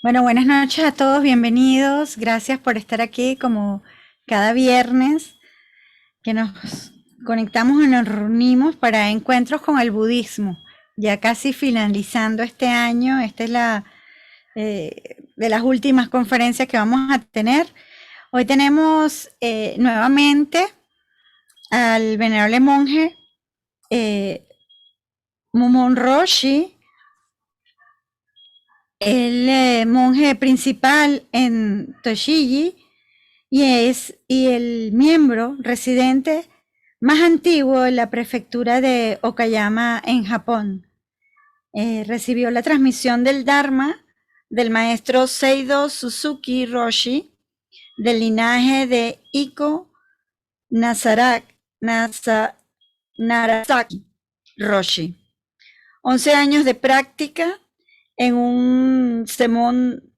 Bueno, buenas noches a todos, bienvenidos. Gracias por estar aquí como cada viernes que nos conectamos y nos reunimos para encuentros con el budismo. Ya casi finalizando este año, esta es la de las últimas conferencias que vamos a tener. Hoy tenemos nuevamente al venerable monje eh, Mumon Roshi, el monje principal en Toshigi, y el miembro residente más antiguo de la prefectura de Okayama en Japón. Recibió la transmisión del Dharma del maestro Seido Suzuki Roshi del linaje de Iko Nasa, Narasaki Roshi. 11 años de práctica en un Semon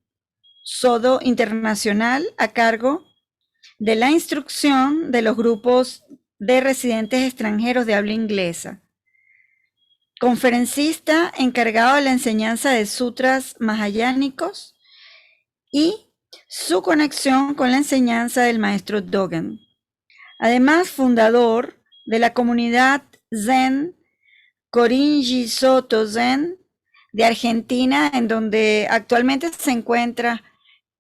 Sodo internacional a cargo de la instrucción de los grupos de residentes extranjeros de habla inglesa. Conferencista encargado de la enseñanza de sutras mahayánicos y su conexión con la enseñanza del maestro Dogen. Además, fundador de la comunidad Zen Korinji Soto Zen de Argentina, en donde actualmente se encuentra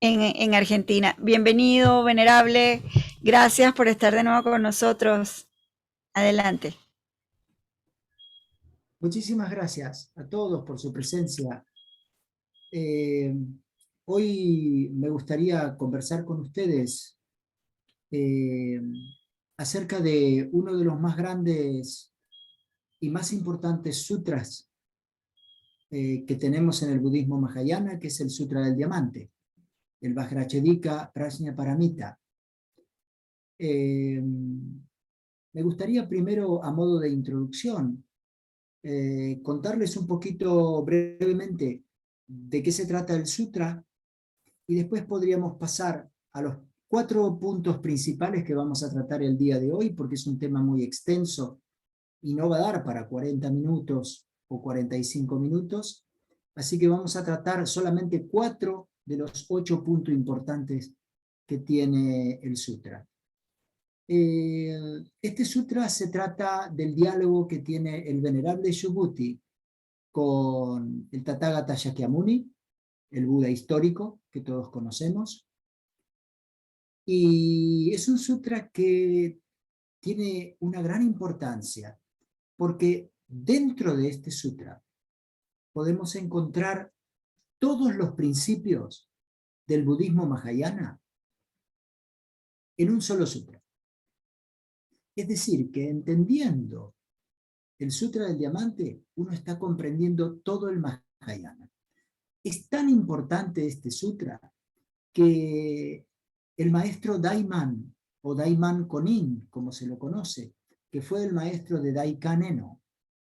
en Argentina. Bienvenido, venerable. Gracias por estar de nuevo con nosotros. Adelante. Muchísimas gracias a todos por su presencia. Eh, Hoy me gustaría conversar con ustedes eh, acerca de uno de los más grandes y más importantes sutras que tenemos en el budismo mahayana, que es el Sutra del Diamante, el Vajracchedika Prajnaparamita. Me gustaría primero, a modo de introducción, contarles un poquito brevemente de qué se trata el sutra y después podríamos pasar a los 4 puntos principales que vamos a tratar el día de hoy, porque es un tema muy extenso y no va a dar para 40 minutos o 45 minutos, así que vamos a tratar solamente 4 de los 8 puntos importantes que tiene el sutra. Este sutra se trata del diálogo que tiene el venerable Subhuti con el Tathagata Shakyamuni, el Buda histórico que todos conocemos, y es un sutra que tiene una gran importancia, porque dentro de este sutra podemos encontrar todos los principios del budismo mahayana en un solo sutra. Es decir, que entendiendo el Sutra del Diamante, uno está comprendiendo todo el Mahayana. Es tan importante este sutra que el maestro Daiman, o Daiman Konin, como se lo conoce, que fue el maestro de Dai Kaneno,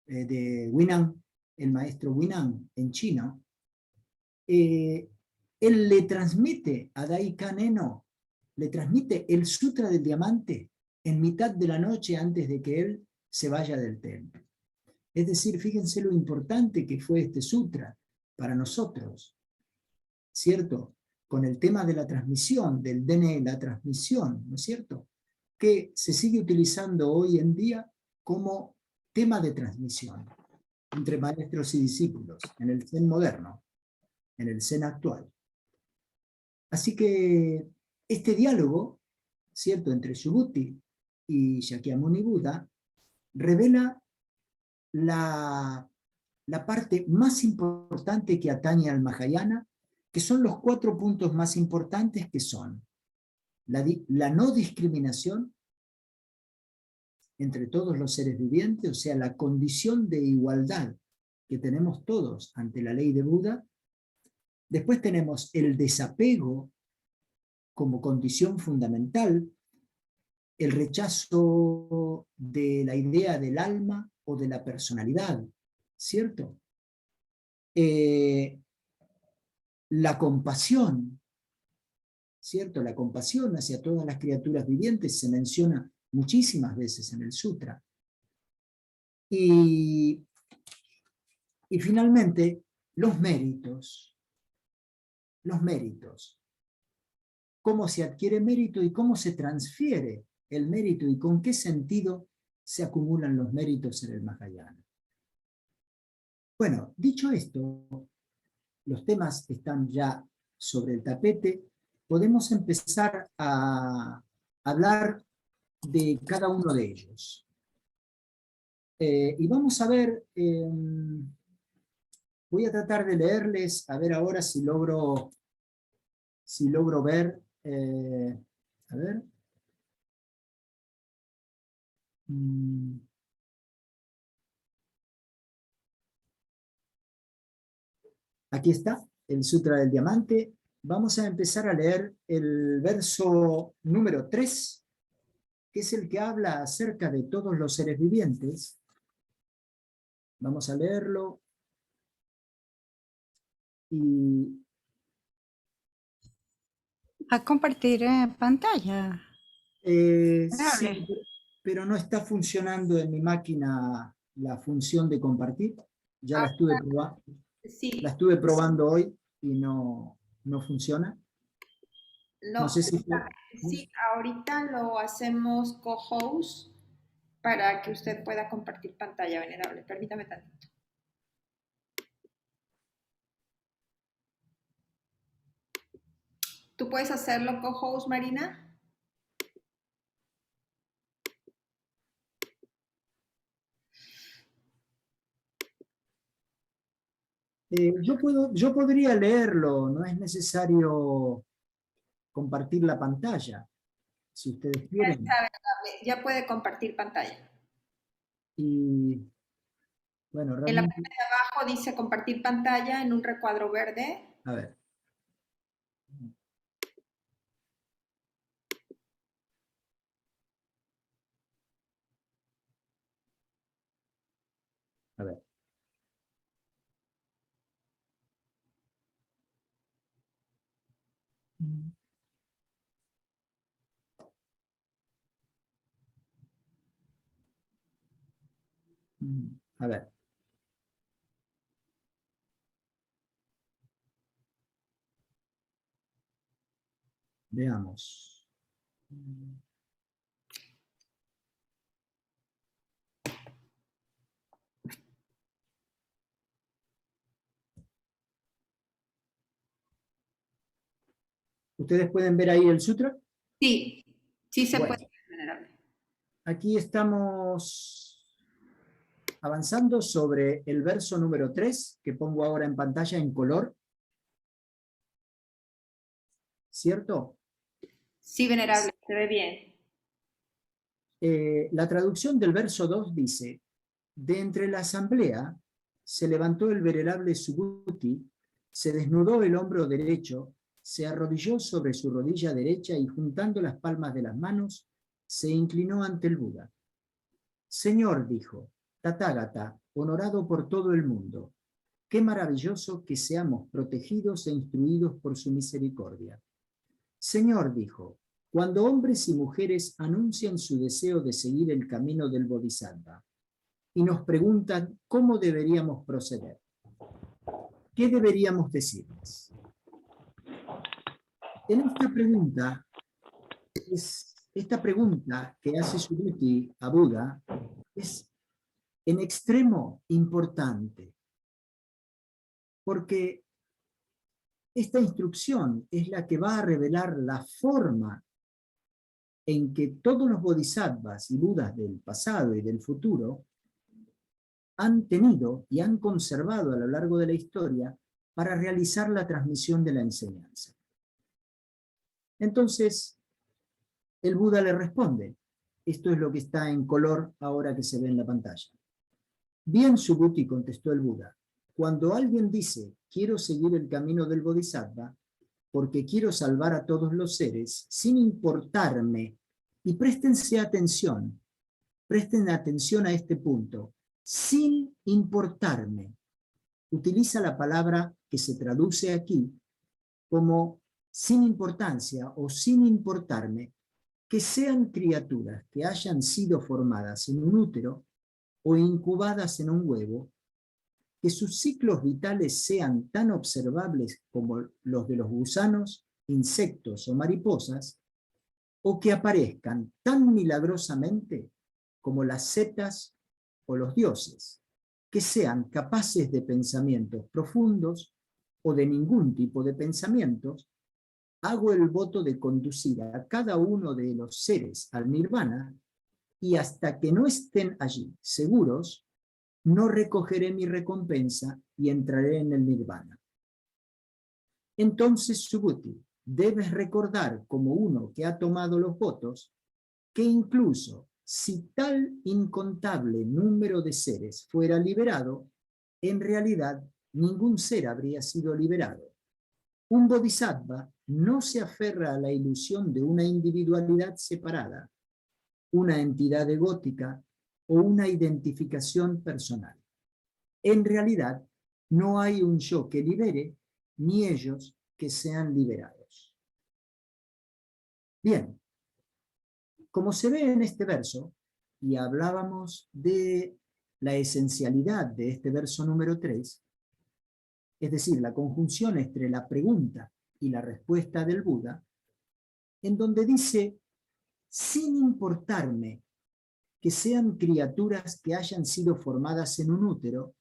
de Huineng, el maestro Huineng en China, él le transmite a Dai Kaneno, le transmite el Sutra del Diamante en mitad de la noche antes de que él se vaya del templo. Es decir, fíjense lo importante que fue este sutra para nosotros, ¿cierto? Con el tema de la transmisión, del DNE, la transmisión, ¿no es cierto? Que se sigue utilizando hoy en día como tema de transmisión entre maestros y discípulos en el Zen moderno, en el Zen actual. Así que este diálogo, ¿cierto?, entre Subhuti y Shakyamuni Buda, revela la parte más importante que atañe al Mahayana, que son los 4 puntos más importantes, que son la no discriminación entre todos los seres vivientes, o sea, la condición de igualdad que tenemos todos ante la ley de Buda. Después tenemos el desapego como condición fundamental, el rechazo de la idea del alma o de la personalidad, ¿cierto? La compasión, ¿cierto? La compasión hacia todas las criaturas vivientes se menciona muchísimas veces en el sutra. Y finalmente, los méritos, los méritos. Cómo se adquiere mérito y cómo se transfiere el mérito y con qué sentido se acumulan los méritos en el Mahayana. Bueno, dicho esto, los temas están ya sobre el tapete, podemos empezar a hablar de cada uno de ellos. Y vamos a ver, voy a tratar de leerles, a ver ahora si logro ver, a ver. Aquí está, el Sutra del Diamante. Vamos a empezar a leer el verso número 3, que es el que habla acerca de todos los seres vivientes. Vamos a leerlo. Y A compartir pantalla. sí, pero no está funcionando en mi máquina la función de compartir. Ya la estuve probando. Sí. La estuve probando hoy y no funciona. No sé si... Sí, ahorita lo hacemos co-host para que usted pueda compartir pantalla, venerable. Permítame tantito. ¿Tú puedes hacerlo co-host, Marina? yo podría leerlo, no es necesario compartir la pantalla, si ustedes quieren. Ya puede compartir pantalla. Y bueno, realmente... En la parte de abajo dice compartir pantalla en un recuadro verde. A ver. A ver. A ver. Veamos. ¿Ustedes pueden ver ahí el sutra? Sí, sí se Bueno, puede, venerable. aquí estamos avanzando sobre el verso número 3, que pongo ahora en pantalla en color. ¿Cierto? Sí, venerable, se ve bien. La traducción del verso 2 dice: de entre la asamblea se levantó el venerable Subhuti, se desnudó el hombro derecho, se arrodilló sobre su rodilla derecha y juntando las palmas de las manos, se inclinó ante el Buda. Señor, dijo, Tathagata, honorado por todo el mundo, qué maravilloso que seamos protegidos e instruidos por su misericordia. Señor, dijo, cuando hombres y mujeres anuncian su deseo de seguir el camino del Bodhisattva y nos preguntan cómo deberíamos proceder, ¿qué deberíamos decirles? En esta pregunta que hace Subhuti a Buda es en extremo importante, porque esta instrucción es la que va a revelar la forma en que todos los bodhisattvas y budas del pasado y del futuro han tenido y han conservado a lo largo de la historia para realizar la transmisión de la enseñanza. Entonces, el Buda le responde, esto es lo que está en color ahora que se ve en la pantalla. Bien, Subhuti, contestó el Buda, cuando alguien dice, quiero seguir el camino del Bodhisattva, porque quiero salvar a todos los seres, sin importarme, y presten atención a este punto, sin importarme, utiliza la palabra que se traduce aquí como sin importancia o sin importarme, que sean criaturas que hayan sido formadas en un útero o incubadas en un huevo, que sus ciclos vitales sean tan observables como los de los gusanos, insectos o mariposas, o que aparezcan tan milagrosamente como las setas o los dioses, que sean capaces de pensamientos profundos o de ningún tipo de pensamientos, hago el voto de conducir a cada uno de los seres al nirvana, y hasta que no estén allí seguros, no recogeré mi recompensa y entraré en el nirvana. Entonces, Subhuti, debes recordar como uno que ha tomado los votos, que incluso si tal incontable número de seres fuera liberado, en realidad ningún ser habría sido liberado. Un bodhisattva no se aferra a la ilusión de una individualidad separada, una entidad egótica o una identificación personal. En realidad, no hay un yo que libere, ni ellos que sean liberados. Bien, como se ve en este verso, y hablábamos de la esencialidad de este verso número 3, es decir, la conjunción entre la pregunta y la respuesta del Buda, en donde dice, sin importarme que sean criaturas que hayan sido formadas en un útero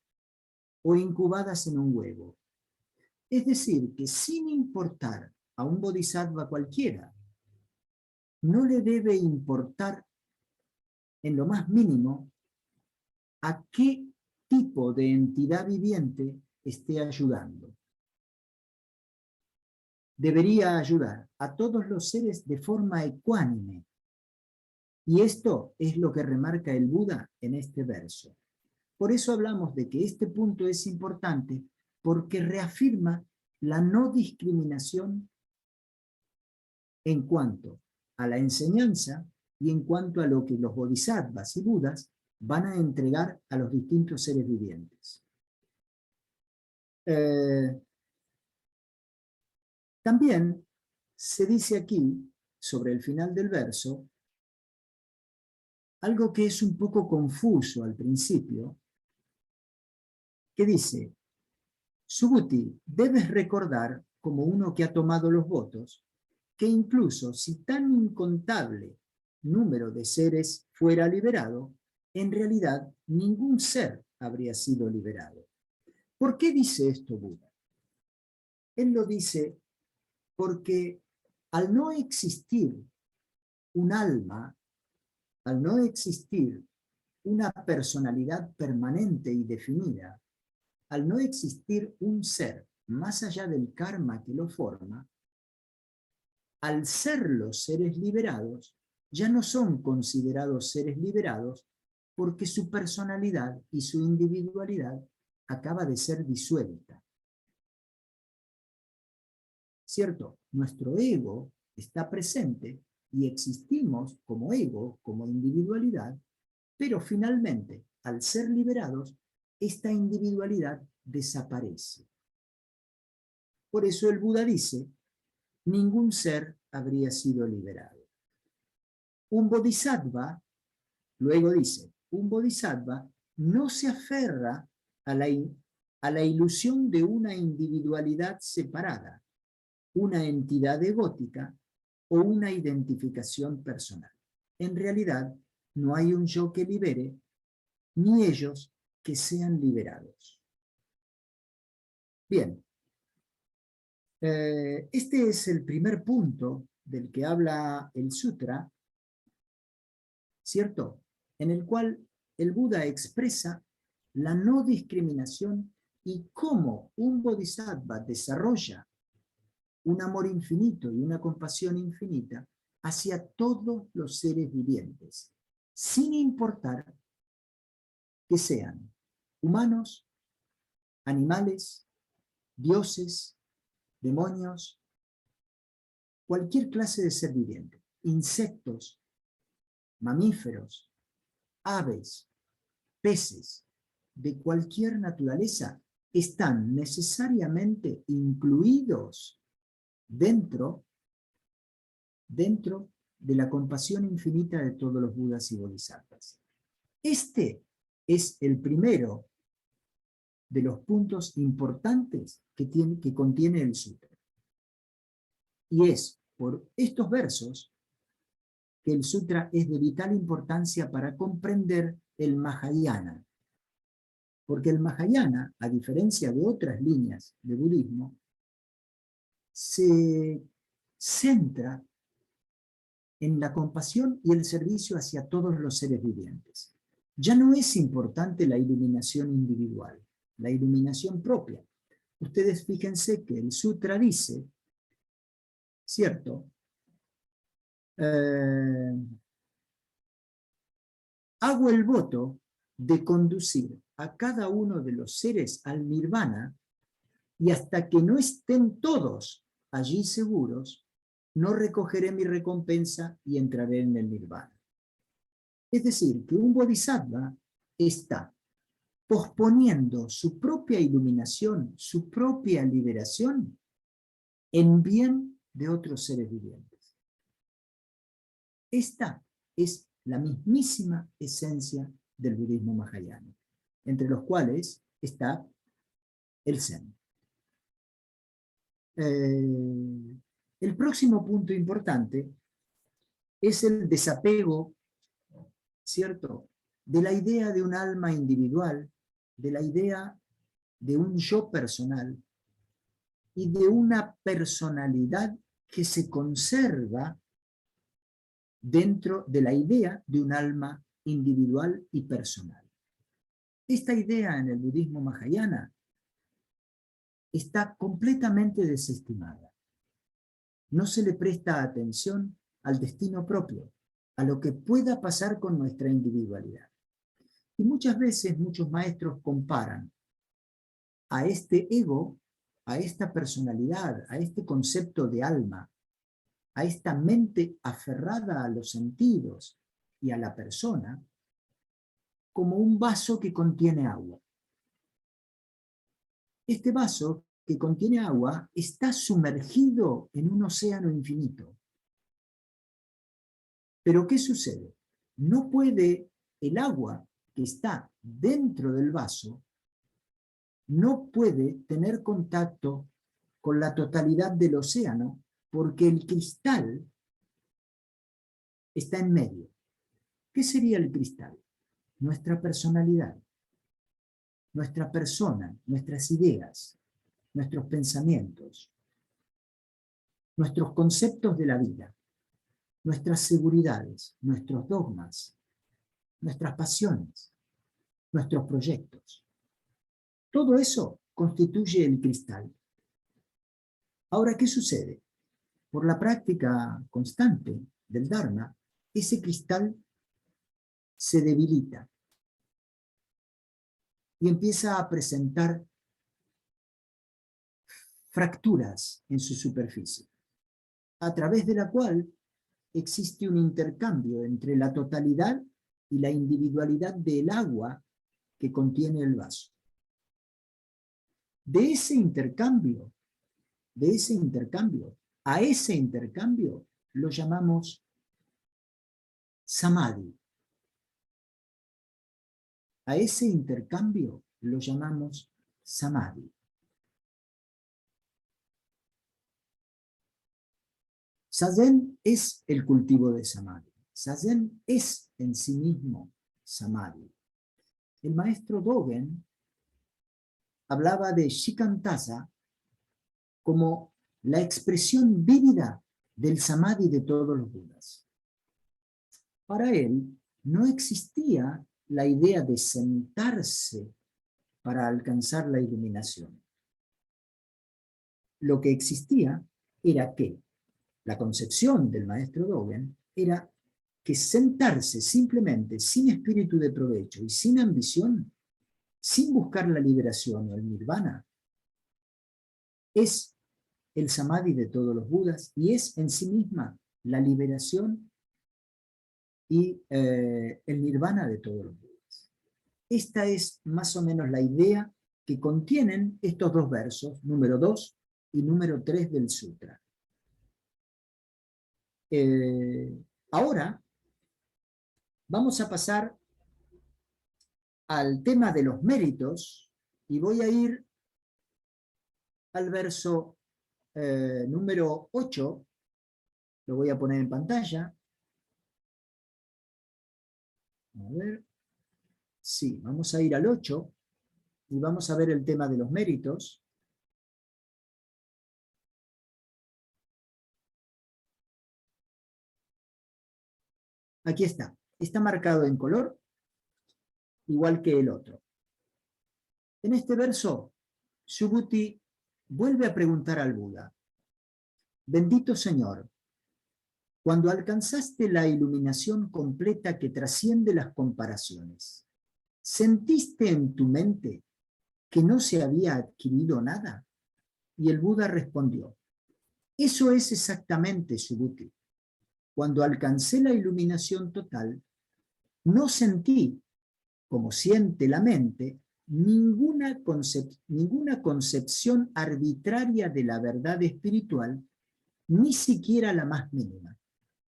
o incubadas en un huevo. Es decir, que sin importar a un bodhisattva cualquiera, no le debe importar en lo más mínimo a qué tipo de entidad viviente esté ayudando. Debería ayudar a todos los seres de forma ecuánime. Y esto es lo que remarca el Buda en este verso. Por eso hablamos de que este punto es importante, porque reafirma la no discriminación en cuanto a la enseñanza y en cuanto a lo que los bodhisattvas y budas van a entregar a los distintos seres vivientes. También se dice aquí, sobre el final del verso, algo que es un poco confuso al principio, que dice, Subhuti, debes recordar, como uno que ha tomado los votos, que incluso si tan incontable número de seres fuera liberado, en realidad ningún ser habría sido liberado. ¿Por qué dice esto Buda? Él lo dice porque al no existir un alma, al no existir una personalidad permanente y definida, al no existir un ser más allá del karma que lo forma, al ser los seres liberados, ya no son considerados seres liberados porque su personalidad y su individualidad acaba de ser disuelta. ¿Cierto? Nuestro ego está presente y existimos como ego, como individualidad, pero finalmente, al ser liberados, esta individualidad desaparece. Por eso el Buda dice, ningún ser habría sido liberado. Un bodhisattva, luego dice, un bodhisattva no se aferra a la ilusión de una individualidad separada, una entidad egótica o una identificación personal. En realidad, no hay un yo que libere, ni ellos que sean liberados. Bien, este es el primer punto del que habla el sutra, ¿cierto? En el cual el Buda expresa la no discriminación y cómo un bodhisattva desarrolla un amor infinito y una compasión infinita hacia todos los seres vivientes, sin importar que sean humanos, animales, dioses, demonios, cualquier clase de ser viviente, insectos, mamíferos, aves, peces, de cualquier naturaleza, están necesariamente incluidos dentro de la compasión infinita de todos los budas y bodhisattvas. Este es el primero de los puntos importantes que contiene el sutra. Y es por estos versos que el sutra es de vital importancia para comprender el Mahayana. Porque el Mahayana, a diferencia de otras líneas de budismo, se centra en la compasión y el servicio hacia todos los seres vivientes. Ya no es importante la iluminación individual, la iluminación propia. Ustedes fíjense que el sutra dice, ¿cierto? Hago el voto de conducir a cada uno de los seres al nirvana y hasta que no estén todos allí seguros, no recogeré mi recompensa y entraré en el nirvana. Es decir, que un bodhisattva está posponiendo su propia iluminación, su propia liberación, en bien de otros seres vivientes. Esta es la mismísima esencia del budismo mahayana, entre los cuales está el Zen. El próximo punto importante es el desapego, ¿cierto?, de la idea de un alma individual, de la idea de un yo personal y de una personalidad que se conserva dentro de la idea de un alma individual y personal. Esta idea en el budismo mahayana está completamente desestimada. No se le presta atención al destino propio, a lo que pueda pasar con nuestra individualidad. Y muchas veces muchos maestros comparan a este ego, a esta personalidad, a este concepto de alma, a esta mente aferrada a los sentidos y a la persona, como un vaso que contiene agua. Este vaso que contiene agua está sumergido en un océano infinito. Pero ¿qué sucede? No puede el agua que está dentro del vaso, no puede tener contacto con la totalidad del océano porque el cristal está en medio. ¿Qué sería el cristal? Nuestra personalidad, nuestra persona, nuestras ideas, nuestros pensamientos, nuestros conceptos de la vida, nuestras seguridades, nuestros dogmas, nuestras pasiones, nuestros proyectos. Todo eso constituye el cristal. Ahora, ¿qué sucede? Por la práctica constante del Dharma, ese cristal se debilita y empieza a presentar fracturas en su superficie, a través de la cual existe un intercambio entre la totalidad y la individualidad del agua que contiene el vaso. De ese intercambio, a ese intercambio lo llamamos samadhi. A ese intercambio lo llamamos samadhi. Zazen es el cultivo de samadhi. Zazen es en sí mismo samadhi. El maestro Dogen hablaba de Shikantaza como la expresión vívida del samadhi de todos los Budas. Para él no existía la idea de sentarse para alcanzar la iluminación. Lo que existía era que la concepción del maestro Dogen era que sentarse simplemente sin espíritu de provecho y sin ambición, sin buscar la liberación o el nirvana, es el samadhi de todos los Budas y es en sí misma la liberación y el nirvana de todos los Budas. Esta es más o menos la idea que contienen estos dos versos, número 2 y número 3 del sutra. Ahora vamos a pasar al tema de los méritos Y voy a ir al verso número 8, lo voy a poner en pantalla. A ver, sí, vamos a ir al 8 y vamos a ver el tema de los méritos. Aquí está marcado en color, igual que el otro. En este verso, Subhuti vuelve a preguntar al Buda: bendito Señor, cuando alcanzaste la iluminación completa que trasciende las comparaciones, ¿sentiste en tu mente que no se había adquirido nada? Y el Buda respondió: eso es exactamente, Subhuti. Cuando alcancé la iluminación total, no sentí, como siente la mente, ninguna concepción arbitraria de la verdad espiritual, ni siquiera la más mínima.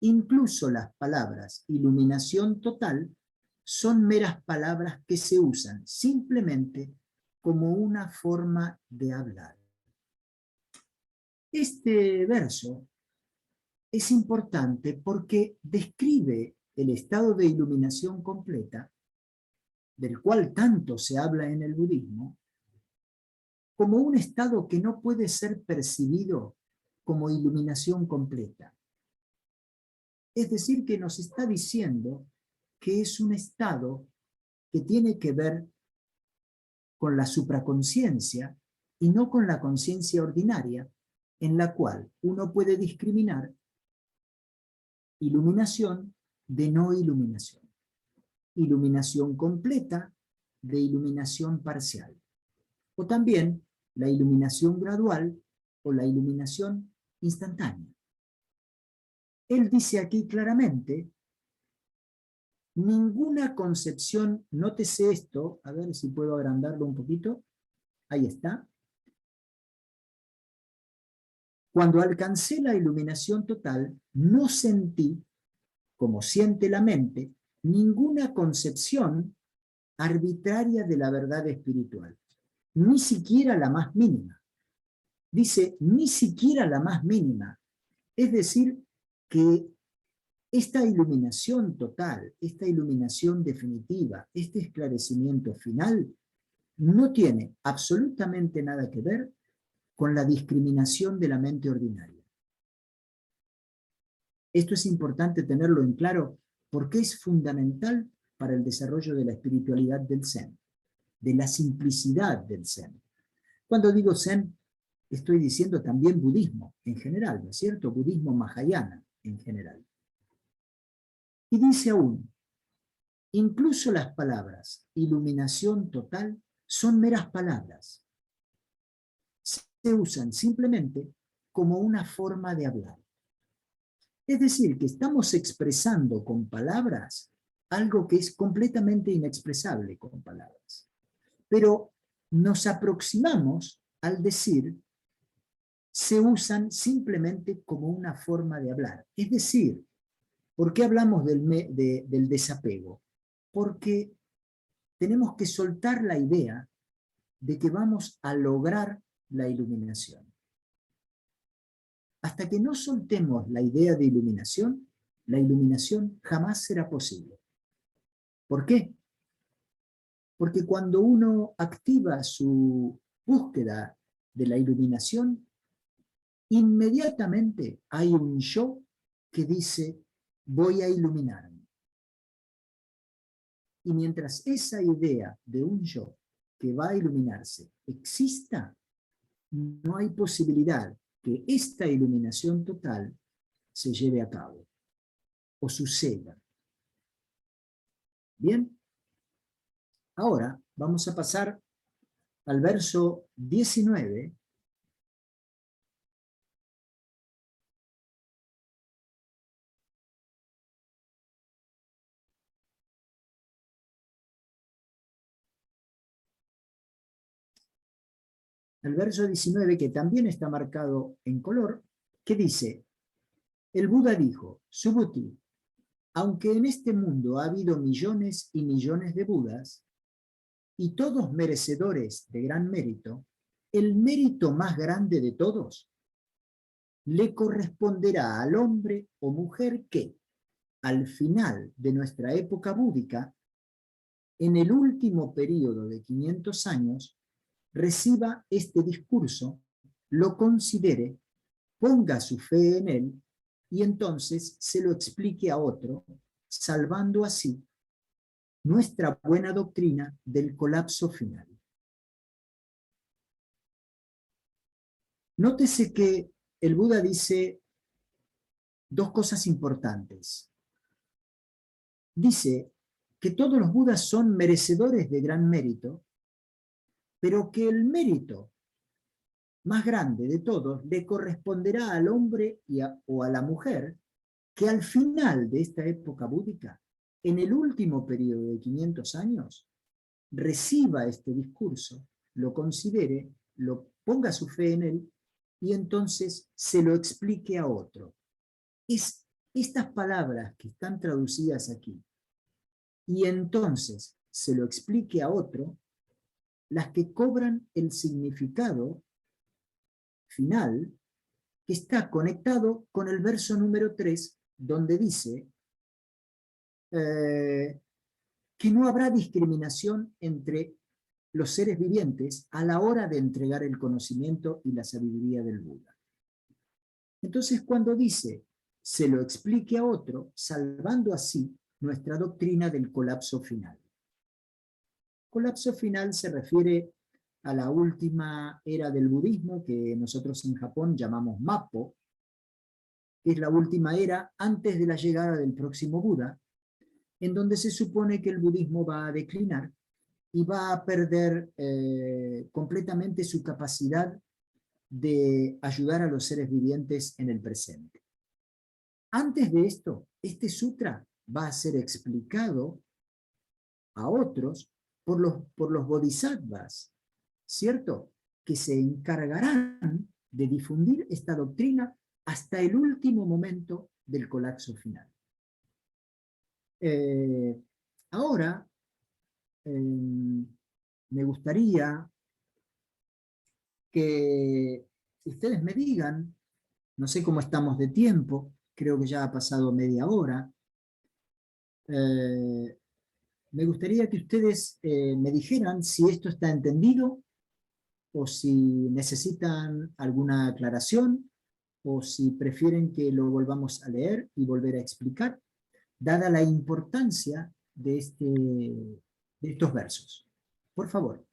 Incluso las palabras iluminación total son meras palabras que se usan simplemente como una forma de hablar. Este verso es importante porque describe el estado de iluminación completa, del cual tanto se habla en el budismo, como un estado que no puede ser percibido como iluminación completa. Es decir, que nos está diciendo que es un estado que tiene que ver con la supraconciencia y no con la conciencia ordinaria, en la cual uno puede discriminar iluminación de no iluminación, iluminación completa de iluminación parcial, o también la iluminación gradual o la iluminación instantánea. Él dice aquí claramente: ninguna concepción, nótese esto, a ver si puedo agrandarlo un poquito, ahí está. Cuando alcancé la iluminación total, no sentí, como siente la mente, ninguna concepción arbitraria de la verdad espiritual, ni siquiera la más mínima. Dice, ni siquiera la más mínima. Es decir, que esta iluminación total, esta iluminación definitiva, este esclarecimiento final, no tiene absolutamente nada que ver con la discriminación de la mente ordinaria. Esto es importante tenerlo en claro porque es fundamental para el desarrollo de la espiritualidad del Zen, de la simplicidad del Zen. Cuando digo Zen, estoy diciendo también budismo en general, ¿no es cierto? Budismo Mahayana en general. Y dice aún, incluso las palabras iluminación total son meras palabras. Se usan simplemente como una forma de hablar. Es decir, que estamos expresando con palabras algo que es completamente inexpresable con palabras. Pero nos aproximamos al decir se usan simplemente como una forma de hablar. Es decir, ¿por qué hablamos del desapego? Porque tenemos que soltar la idea de que vamos a lograr la iluminación. Hasta que no soltemos la idea de iluminación, la iluminación jamás será posible. ¿Por qué? Porque cuando uno activa su búsqueda de la iluminación, inmediatamente hay un yo que dice, voy a iluminarme. Y mientras esa idea de un yo que va a iluminarse exista, no hay posibilidad que esta iluminación total se lleve a cabo o suceda. Bien, ahora vamos a pasar al verso 19. El verso 19, que también está marcado en color, que dice, el Buda dijo, Subhuti, aunque en este mundo ha habido millones y millones de Budas, y todos merecedores de gran mérito, el mérito más grande de todos le corresponderá al hombre o mujer que, al final de nuestra época búdica, en el último período de 500 años, reciba este discurso, lo considere, ponga su fe en él y entonces se lo explique a otro, salvando así nuestra buena doctrina del colapso final. Nótese que el Buda dice dos cosas importantes. Dice que todos los Budas son merecedores de gran mérito, pero que el mérito más grande de todos le corresponderá al hombre o a la mujer que al final de esta época búdica, en el último periodo de 500 años, reciba este discurso, lo considere, lo ponga su fe en él y entonces se lo explique a otro. Estas palabras que están traducidas aquí, y entonces se lo explique a otro, las que cobran el significado final que está conectado con el verso número 3, donde dice que no habrá discriminación entre los seres vivientes a la hora de entregar el conocimiento y la sabiduría del Buda. Entonces, cuando dice, se lo explique a otro, salvando así nuestra doctrina del colapso final. Colapso final se refiere a la última era del budismo, que nosotros en Japón llamamos Mappo, que es la última era antes de la llegada del próximo Buda, en donde se supone que el budismo va a declinar y va a perder completamente su capacidad de ayudar a los seres vivientes en el presente. Antes de esto, este sutra va a ser explicado a otros por los bodhisattvas, ¿cierto? Que se encargarán de difundir esta doctrina hasta el último momento del colapso final. Ahora, me gustaría que ustedes me digan, no sé cómo estamos de tiempo, creo que ya ha pasado media hora, me gustaría que ustedes me dijeran si esto está entendido o si necesitan alguna aclaración o si prefieren que lo volvamos a leer y volver a explicar, dada la importancia de estos versos. Por favor.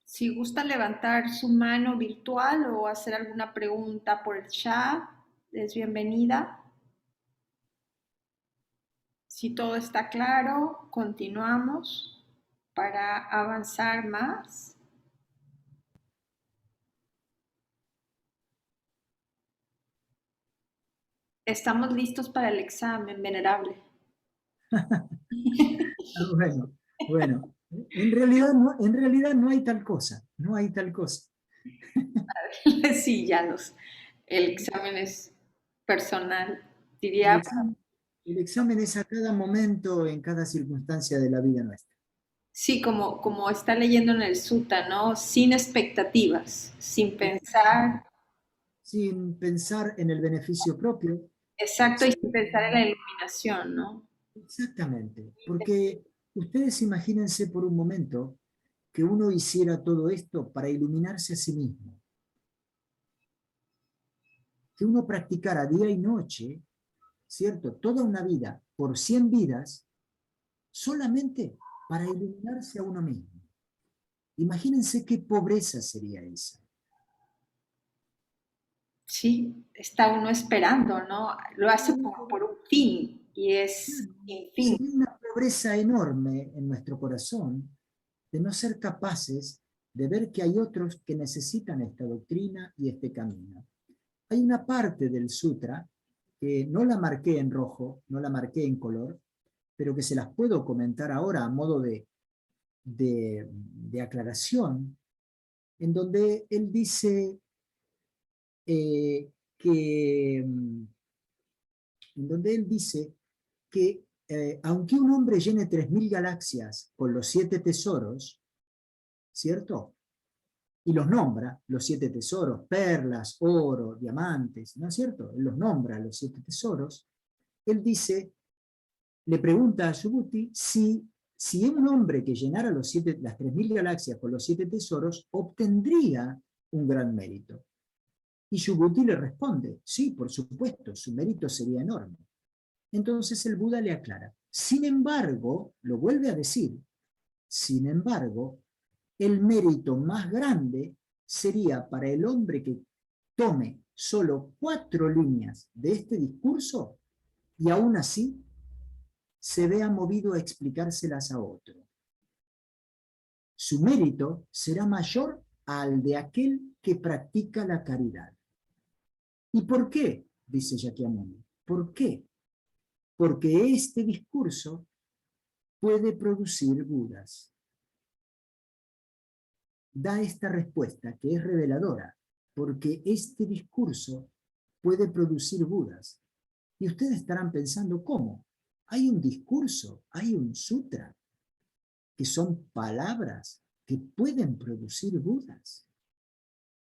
Si gusta levantar su mano virtual o hacer alguna pregunta por el chat, es bienvenida. Si todo está claro, continuamos para avanzar más. Estamos listos para el examen, venerable. Bueno, en realidad no hay tal cosa, no hay tal cosa. Sí, el examen es personal, El diría. examen, el examen es a cada momento, en cada circunstancia de la vida nuestra. Sí, como está leyendo en el sutta, ¿no? Sin expectativas, sin pensar. Sin pensar en el beneficio propio. Exacto, y sin pensar en la iluminación, ¿no? Exactamente, porque ustedes imagínense por un momento que uno hiciera todo esto para iluminarse a sí mismo. Que uno practicara día y noche, ¿cierto? Toda una vida, por 100 vidas, solamente para iluminarse a uno mismo. Imagínense qué pobreza sería esa. Sí, está uno esperando, ¿no? Lo hace por un fin y es sin fin. Sería una pobreza enorme en nuestro corazón de no ser capaces de ver que hay otros que necesitan esta doctrina y este camino. Hay una parte del sutra que no la marqué en rojo, no la marqué en color, pero que se las puedo comentar ahora a modo de aclaración, en donde él dice que, en donde él dice que aunque un hombre llene 3000 galaxias con los 7 tesoros, ¿cierto? Y los nombra, los 7 tesoros, perlas, oro, diamantes, ¿no es cierto? Él los nombra, los 7 tesoros. Él dice, le pregunta a Subhuti si un hombre que llenara las 3000 galaxias con los 7 tesoros obtendría un gran mérito. Y Subhuti le responde, sí, por supuesto, su mérito sería enorme. Entonces el Buda le aclara, sin embargo, lo vuelve a decir, sin embargo, el mérito más grande sería para el hombre que tome solo 4 líneas de este discurso y aún así se vea movido a explicárselas a otro. Su mérito será mayor al de aquel que practica la caridad. ¿Y por qué? Dice Shakyamuni. ¿Por qué? Porque este discurso puede producir Budas. Da esta respuesta que es reveladora, porque este discurso puede producir Budas. Y ustedes estarán pensando, ¿cómo? Hay un discurso, hay un sutra, que son palabras que pueden producir Budas.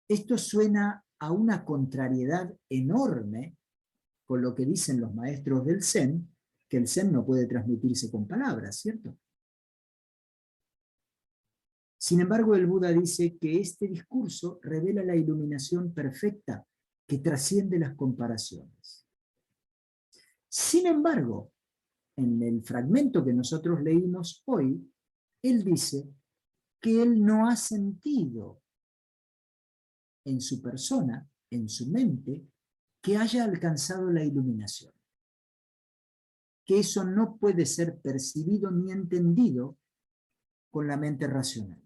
Esto suena a una contrariedad enorme con lo que dicen los maestros del Zen, que el Zen no puede transmitirse con palabras, ¿cierto? Sin embargo, el Buda dice que este discurso revela la iluminación perfecta que trasciende las comparaciones. Sin embargo, en el fragmento que nosotros leímos hoy, él dice que él no ha sentido en su persona, en su mente, que haya alcanzado la iluminación. Que eso no puede ser percibido ni entendido con la mente racional.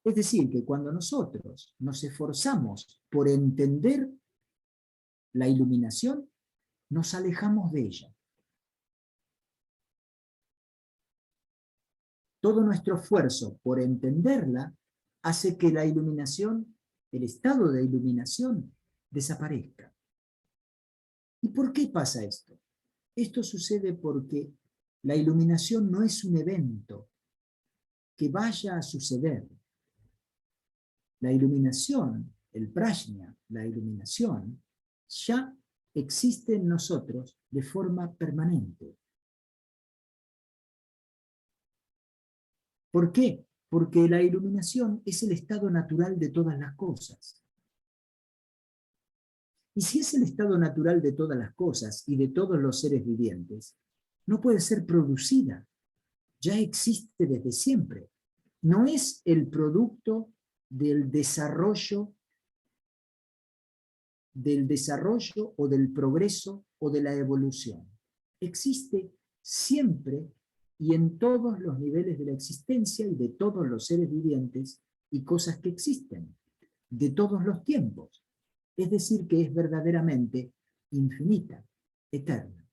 Es decir, que cuando nosotros nos esforzamos por entender la iluminación, nos alejamos de ella. Todo nuestro esfuerzo por entenderla hace que la iluminación, el estado de iluminación, desaparezca. ¿Y por qué pasa esto? Esto sucede porque la iluminación no es un evento que vaya a suceder. La iluminación, el prajna, la iluminación, ya existe en nosotros de forma permanente. ¿Por qué? Porque la iluminación es el estado natural de todas las cosas. Y si es el estado natural de todas las cosas y de todos los seres vivientes, no puede ser producida. Ya existe desde siempre. No es el producto del desarrollo o del progreso o de la evolución. Existe siempre y en todos los niveles de la existencia y de todos los seres vivientes y cosas que existen, de todos los tiempos. Es decir, que es verdaderamente infinita, eterna.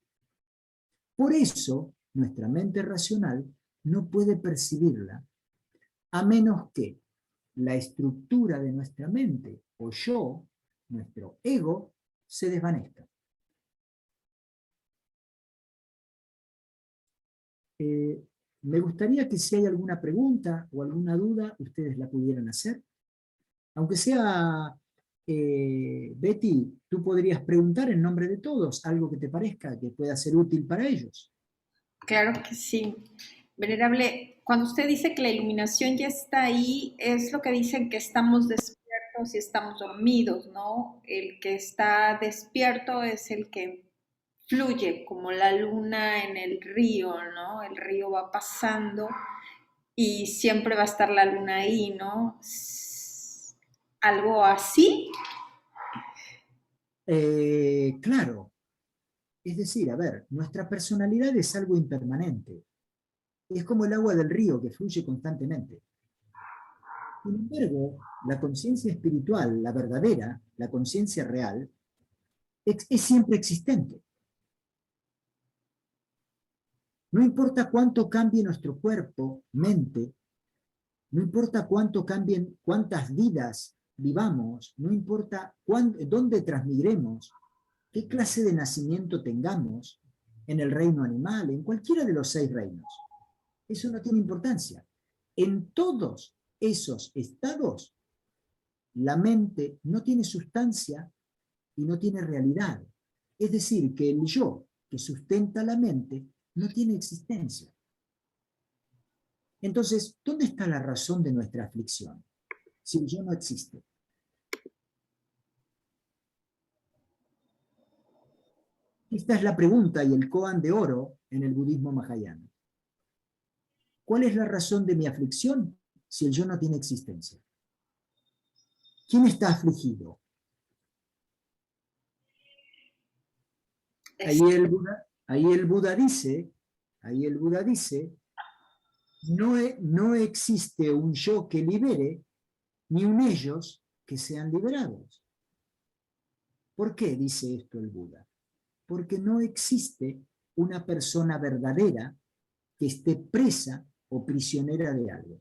Por eso, nuestra mente racional no puede percibirla a menos que la estructura de nuestra mente o yo, nuestro ego, se desvanezca. Me gustaría que si hay alguna pregunta o alguna duda, ustedes la pudieran hacer. Aunque sea, Betty, tú podrías preguntar en nombre de todos algo que te parezca que pueda ser útil para ellos. Claro que sí. Venerable, cuando usted dice que la iluminación ya está ahí, es lo que dicen que estamos despiertos y estamos dormidos, ¿no? El que está despierto es el que fluye como la luna en el río, ¿no? El río va pasando y siempre va a estar la luna ahí, ¿no? ¿Algo así? Claro. Es decir, a ver, nuestra personalidad es algo impermanente. Es como el agua del río que fluye constantemente. Sin embargo, la conciencia espiritual, la verdadera, la conciencia real, es siempre existente. No importa cuánto cambie nuestro cuerpo, mente, no importa cuánto cambien, cuántas vidas vivamos, no importa dónde transmigremos, qué clase de nacimiento tengamos en el reino animal, en cualquiera de los 6 reinos. Eso no tiene importancia. En todos esos estados, la mente no tiene sustancia y no tiene realidad. Es decir, que el yo que sustenta la mente no tiene existencia. Entonces, ¿dónde está la razón de nuestra aflicción? Si el yo no existe. Esta es la pregunta y el koan de oro en el budismo mahayana. ¿Cuál es la razón de mi aflicción si el yo no tiene existencia? ¿Quién está afligido? Ahí el Buda dice, no existe un yo que libere, ni un ellos que sean liberados. ¿Por qué dice esto el Buda? Porque no existe una persona verdadera que esté presa o prisionera de algo.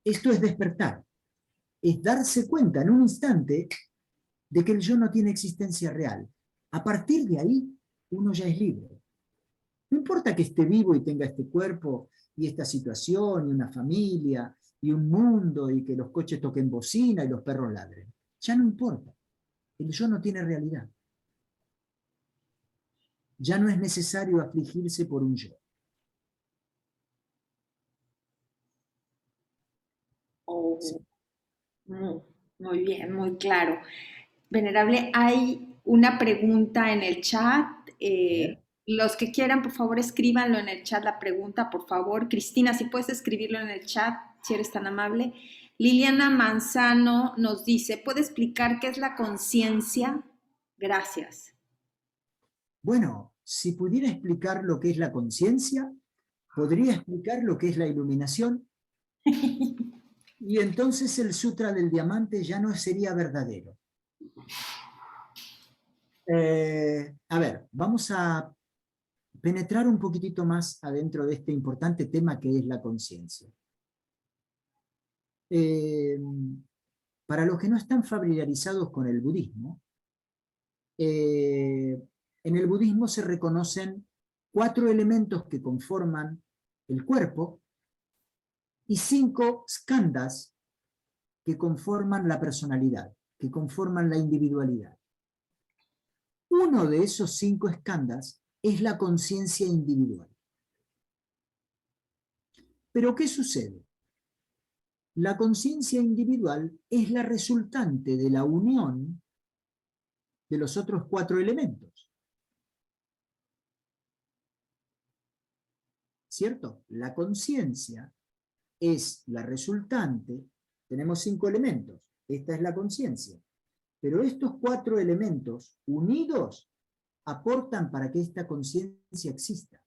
Esto es despertar, es darse cuenta en un instante de que el yo no tiene existencia real. A partir de ahí, uno ya es libre. No importa que esté vivo y tenga este cuerpo y esta situación y una familia y un mundo y que los coches toquen bocina y los perros ladren. Ya no importa. El yo no tiene realidad. Ya no es necesario afligirse por un yo. Oh, muy bien, muy claro. Venerable, hay una pregunta en el chat. Los que quieran, por favor, escríbanlo en el chat la pregunta, por favor. Cristina, si puedes escribirlo en el chat, si eres tan amable. Liliana Manzano nos dice, ¿puede explicar qué es la conciencia? Gracias. Bueno, si pudiera explicar lo que es la conciencia, podría explicar lo que es la iluminación, y entonces el Sutra del Diamante ya no sería verdadero. A ver, vamos a penetrar un poquitito más adentro de este importante tema que es la conciencia. Para los que no están familiarizados con el budismo, en el budismo se reconocen 4 elementos que conforman el cuerpo y 5 skandhas que conforman la personalidad, que conforman la individualidad. Uno de esos 5 skandhas es la conciencia individual. Pero ¿qué sucede? La conciencia individual es la resultante de la unión de los otros 4 elementos. ¿Cierto? La conciencia es la resultante, tenemos 5 elementos, esta es la conciencia, pero estos 4 elementos unidos aportan para que esta conciencia exista.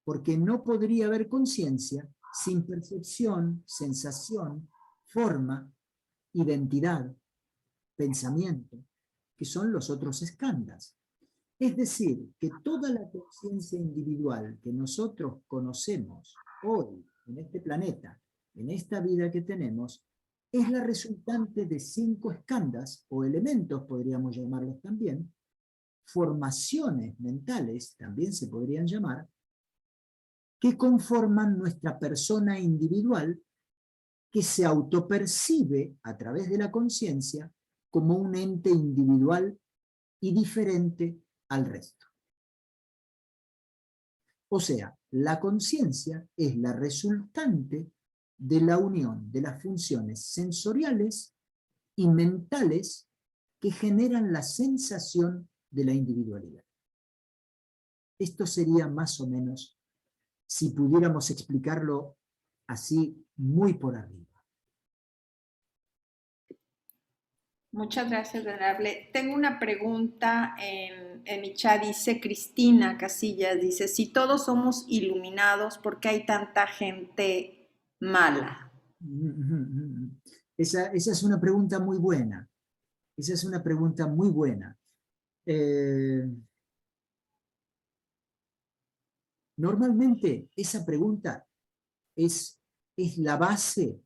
Porque no podría haber conciencia sin percepción, sensación, forma, identidad, pensamiento, que son los otros skandhas. Es decir, que toda la conciencia individual que nosotros conocemos hoy en este planeta, en esta vida que tenemos, es la resultante de 5 skandhas o elementos, podríamos llamarlos también, formaciones mentales, también se podrían llamar, que conforman nuestra persona individual que se autopercibe a través de la conciencia como un ente individual y diferente al resto. O sea, la conciencia es la resultante de la unión de las funciones sensoriales y mentales que generan la sensación de la individualidad. Esto sería más o menos, si pudiéramos explicarlo así, muy por arriba. Muchas gracias, Venerable. Tengo una pregunta en mi chat, dice Cristina Casillas, dice, si todos somos iluminados, ¿por qué hay tanta gente mala? Esa es una pregunta muy buena. Esa es una pregunta muy buena. Normalmente esa pregunta es la base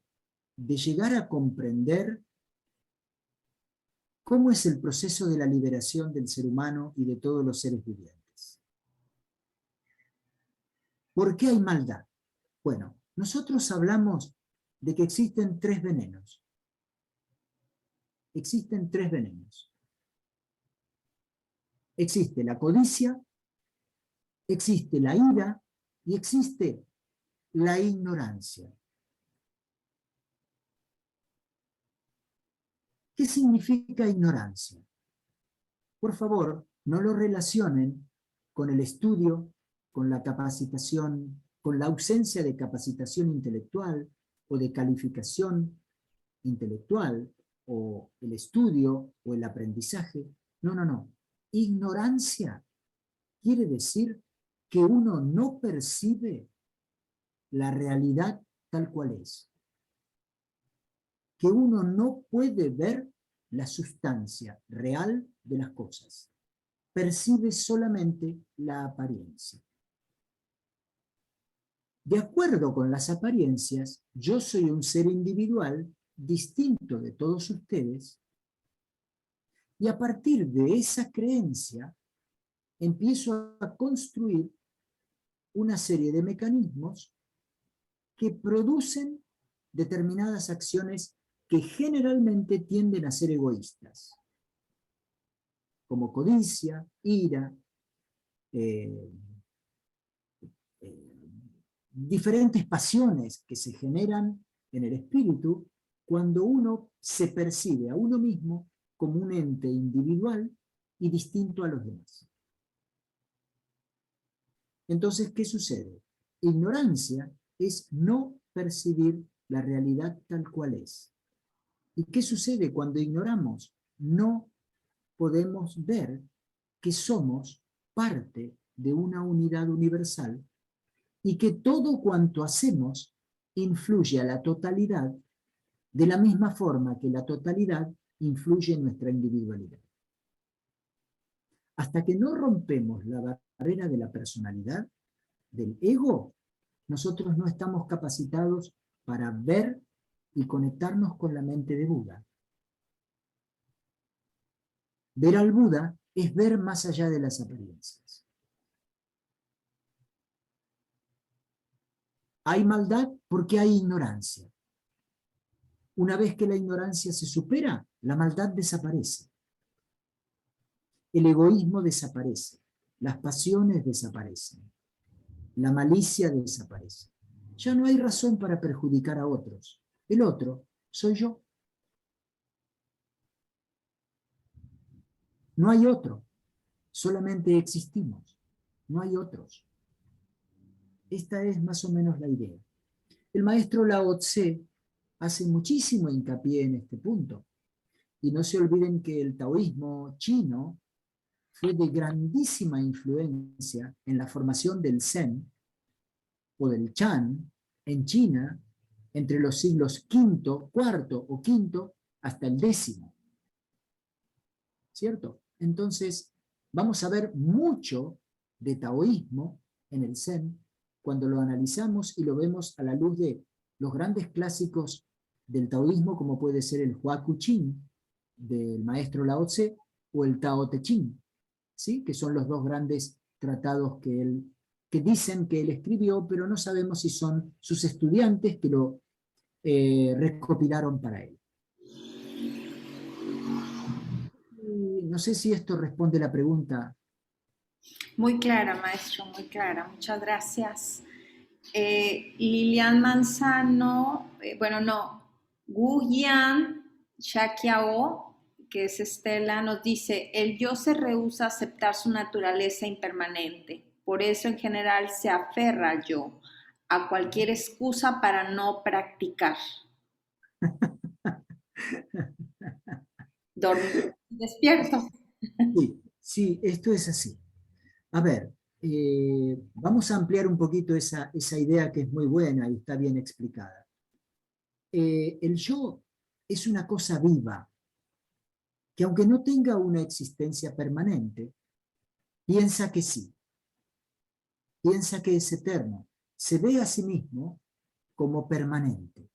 de llegar a comprender ¿Cómo es el proceso de la liberación del ser humano y de todos los seres vivientes? ¿Por qué hay maldad? Bueno, nosotros hablamos de que existen tres venenos. Existen tres venenos. Existe la codicia, existe la ira y existe la ignorancia. ¿Qué significa ignorancia? Por favor, no lo relacionen con el estudio, con la capacitación, con la ausencia de capacitación intelectual o de calificación intelectual, o el estudio o el aprendizaje. No, no, no. Ignorancia quiere decir que uno no percibe la realidad tal cual es. Que uno no puede ver la sustancia real de las cosas. Percibe solamente la apariencia. De acuerdo con las apariencias, yo soy un ser individual distinto de todos ustedes, y a partir de esa creencia empiezo a construir una serie de mecanismos que producen determinadas acciones que generalmente tienden a ser egoístas, como codicia, ira, diferentes pasiones que se generan en el espíritu cuando uno se percibe a uno mismo como un ente individual y distinto a los demás. Entonces, ¿qué sucede? Ignorancia es no percibir la realidad tal cual es. ¿Y qué sucede cuando ignoramos? No podemos ver que somos parte de una unidad universal y que todo cuanto hacemos influye a la totalidad de la misma forma que la totalidad influye en nuestra individualidad. Hasta que no rompemos la barrera de la personalidad, del ego, nosotros no estamos capacitados para ver y conectarnos con la mente de Buda. Ver al Buda es ver más allá de las apariencias. Hay maldad porque hay ignorancia. Una vez que la ignorancia se supera, la maldad desaparece. El egoísmo desaparece. Las pasiones desaparecen. La malicia desaparece. Ya no hay razón para perjudicar a otros. El otro soy yo. No hay otro. Solamente existimos. No hay otros. Esta es más o menos la idea. El maestro Lao Tse hace muchísimo hincapié en este punto. Y no se olviden que el taoísmo chino fue de grandísima influencia en la formación del Zen o del Chan en China entre los siglos V, cuarto o quinto hasta el décimo. ¿Cierto? Entonces, vamos a ver mucho de taoísmo en el Zen cuando lo analizamos y lo vemos a la luz de los grandes clásicos del taoísmo, como puede ser el Hua Ku Chin del maestro Lao Tse o el Tao Te Ching, ¿sí? Que son los dos grandes tratados que dicen que él escribió, pero no sabemos si son sus estudiantes que lo recopilaron para él. Y no sé si esto responde la pregunta. Muy clara, maestro, muy clara. Muchas gracias. Lilian Manzano, Guyan Shakyao, que es Estela, nos dice, el yo se rehúsa a aceptar su naturaleza impermanente. Por eso en general se aferra al yo, a cualquier excusa para no practicar. Dormir despierto. Sí, esto es así. A ver, vamos a ampliar un poquito esa idea que es muy buena y está bien explicada. El yo es una cosa viva, que aunque no tenga una existencia permanente, piensa que sí, piensa que es eterno, se ve a sí mismo como permanente.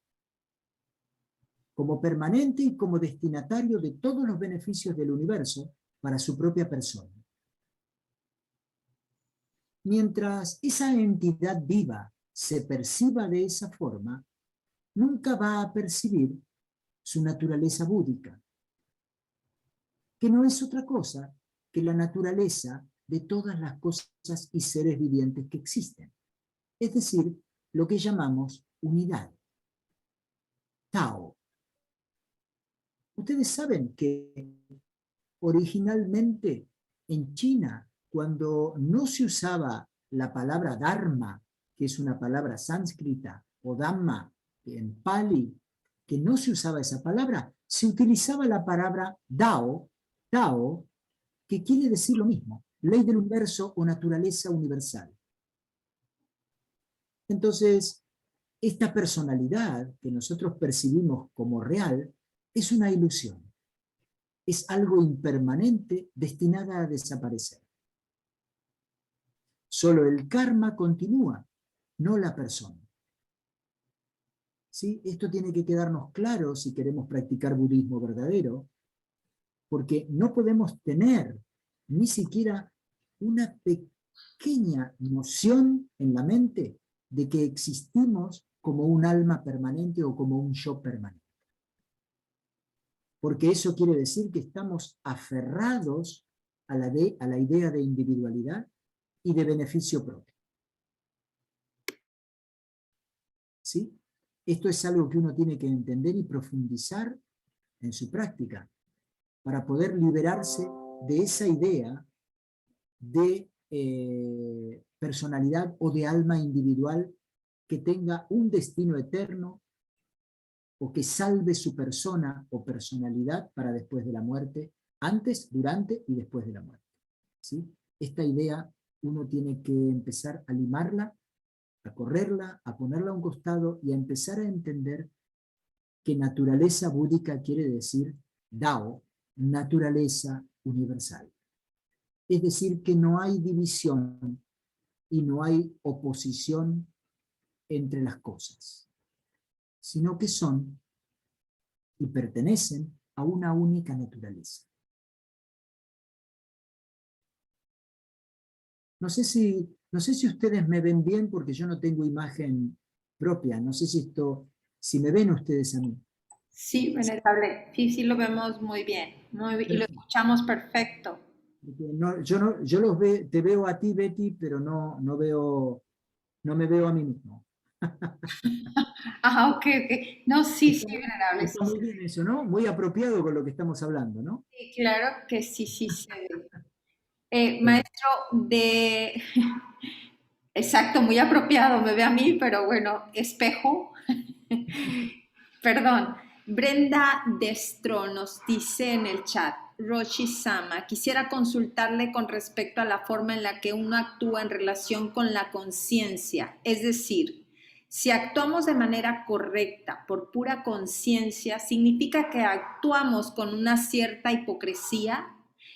como permanente y como destinatario de todos los beneficios del universo para su propia persona. Mientras esa entidad viva se perciba de esa forma, nunca va a percibir su naturaleza búdica, que no es otra cosa que la naturaleza de todas las cosas y seres vivientes que existen, es decir, lo que llamamos unidad, Tao. Ustedes saben que originalmente en China, cuando no se usaba la palabra Dharma, que es una palabra sánscrita, o Dhamma, en Pali, que no se usaba esa palabra, se utilizaba la palabra Dao, Tao, que quiere decir lo mismo, ley del universo o naturaleza universal. Entonces, esta personalidad que nosotros percibimos como real es una ilusión. Es algo impermanente destinada a desaparecer. Solo el karma continúa, no la persona. ¿Sí? Esto tiene que quedarnos claro si queremos practicar budismo verdadero, porque no podemos tener ni siquiera una pequeña noción en la mente de que existimos como un alma permanente o como un yo permanente. Porque eso quiere decir que estamos aferrados a la idea de individualidad y de beneficio propio. ¿Sí? Esto es algo que uno tiene que entender y profundizar en su práctica para poder liberarse de esa idea de personalidad o de alma individual que tenga un destino eterno o que salve su persona o personalidad para después de la muerte, antes, durante y después de la muerte. ¿Sí? Esta idea uno tiene que empezar a limarla, a correrla, a ponerla a un costado y a empezar a entender que naturaleza búdica quiere decir Dao, naturaleza universal. Es decir, que no hay división y no hay oposición entre las cosas, sino que son y pertenecen a una única naturaleza. No sé si ustedes me ven bien porque yo no tengo imagen propia. No sé si me ven ustedes a mí. Sí, venerable. Sí, sí lo vemos muy bien. Y lo escuchamos perfecto. No, yo te veo a ti, Betty, pero no me veo a mí mismo. Ajá, ok, ok. No, sí, sí, Está, venerable. está muy bien eso, ¿no? Muy apropiado con lo que estamos hablando, ¿no? Sí, claro que sí, sí se ve. Bueno, Maestro de... Exacto, muy apropiado, me ve a mí, pero bueno, espejo. Perdón. Brenda Destro nos dice en el chat, Roshi Sama, quisiera consultarle con respecto a la forma en la que uno actúa en relación con la conciencia. Es decir, si actuamos de manera correcta por pura conciencia, significa que actuamos con una cierta hipocresía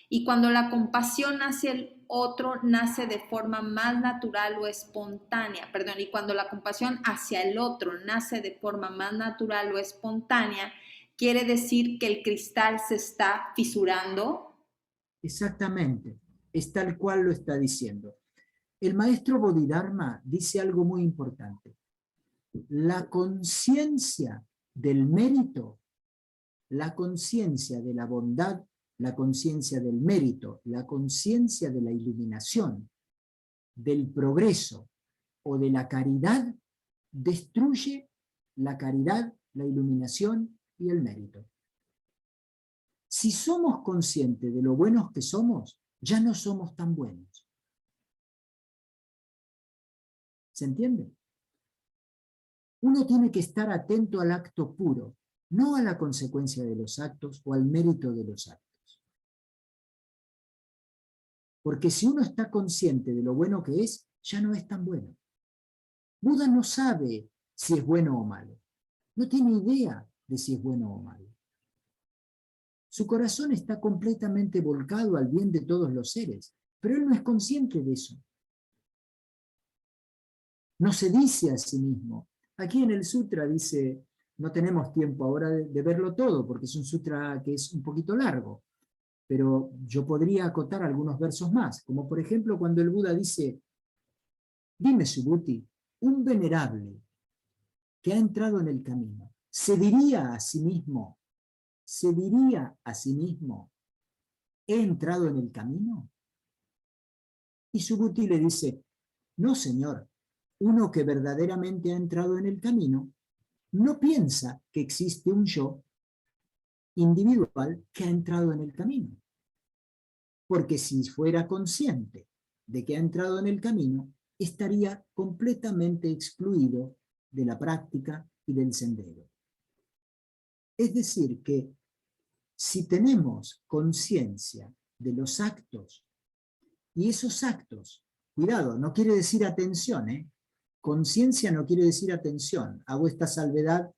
y cuando la compasión hacia el otro nace de forma más natural o espontánea, perdón, y cuando la compasión hacia el otro nace de forma más natural o espontánea, quiere decir que el cristal se está fisurando. exactamente, es tal cual lo está diciendo. El maestro Bodhidharma dice algo muy importante. La conciencia del mérito, la conciencia de la bondad, la conciencia del mérito, la conciencia de la iluminación, del progreso o de la caridad, destruye la caridad, la iluminación y el mérito. Si somos conscientes de lo buenos que somos, ya no somos tan buenos. ¿Se entiende? Uno tiene que estar atento al acto puro, no a la consecuencia de los actos o al mérito de los actos. Porque si uno está consciente de lo bueno que es, ya no es tan bueno. Buda no sabe si es bueno o malo. No tiene idea de si es bueno o malo. Su corazón está completamente volcado al bien de todos los seres, pero él no es consciente de eso. No se dice a sí mismo. Aquí en el sutra dice, no tenemos tiempo ahora de verlo todo, porque es un sutra que es un poquito largo, pero yo podría acotar algunos versos más, como por ejemplo cuando el Buda dice, dime Subhuti, un venerable que ha entrado en el camino, se diría a sí mismo, ¿he entrado en el camino? Y Subhuti le dice, no señor, uno que verdaderamente ha entrado en el camino, no piensa que existe un yo individual que ha entrado en el camino. Porque si fuera consciente de que ha entrado en el camino, estaría completamente excluido de la práctica y del sendero. Es decir, que si tenemos conciencia de los actos, y esos actos, cuidado, no quiere decir atención, conciencia no quiere decir atención, hago esta salvedad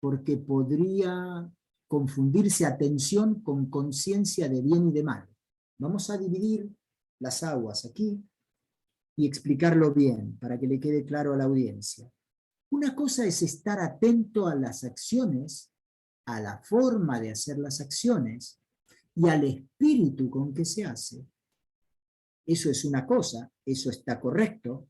porque podría confundirse atención con conciencia de bien y de mal. Vamos a dividir las aguas aquí y explicarlo bien para que le quede claro a la audiencia. Una cosa es estar atento a las acciones, a la forma de hacer las acciones y al espíritu con que se hace. Eso es una cosa, eso está correcto.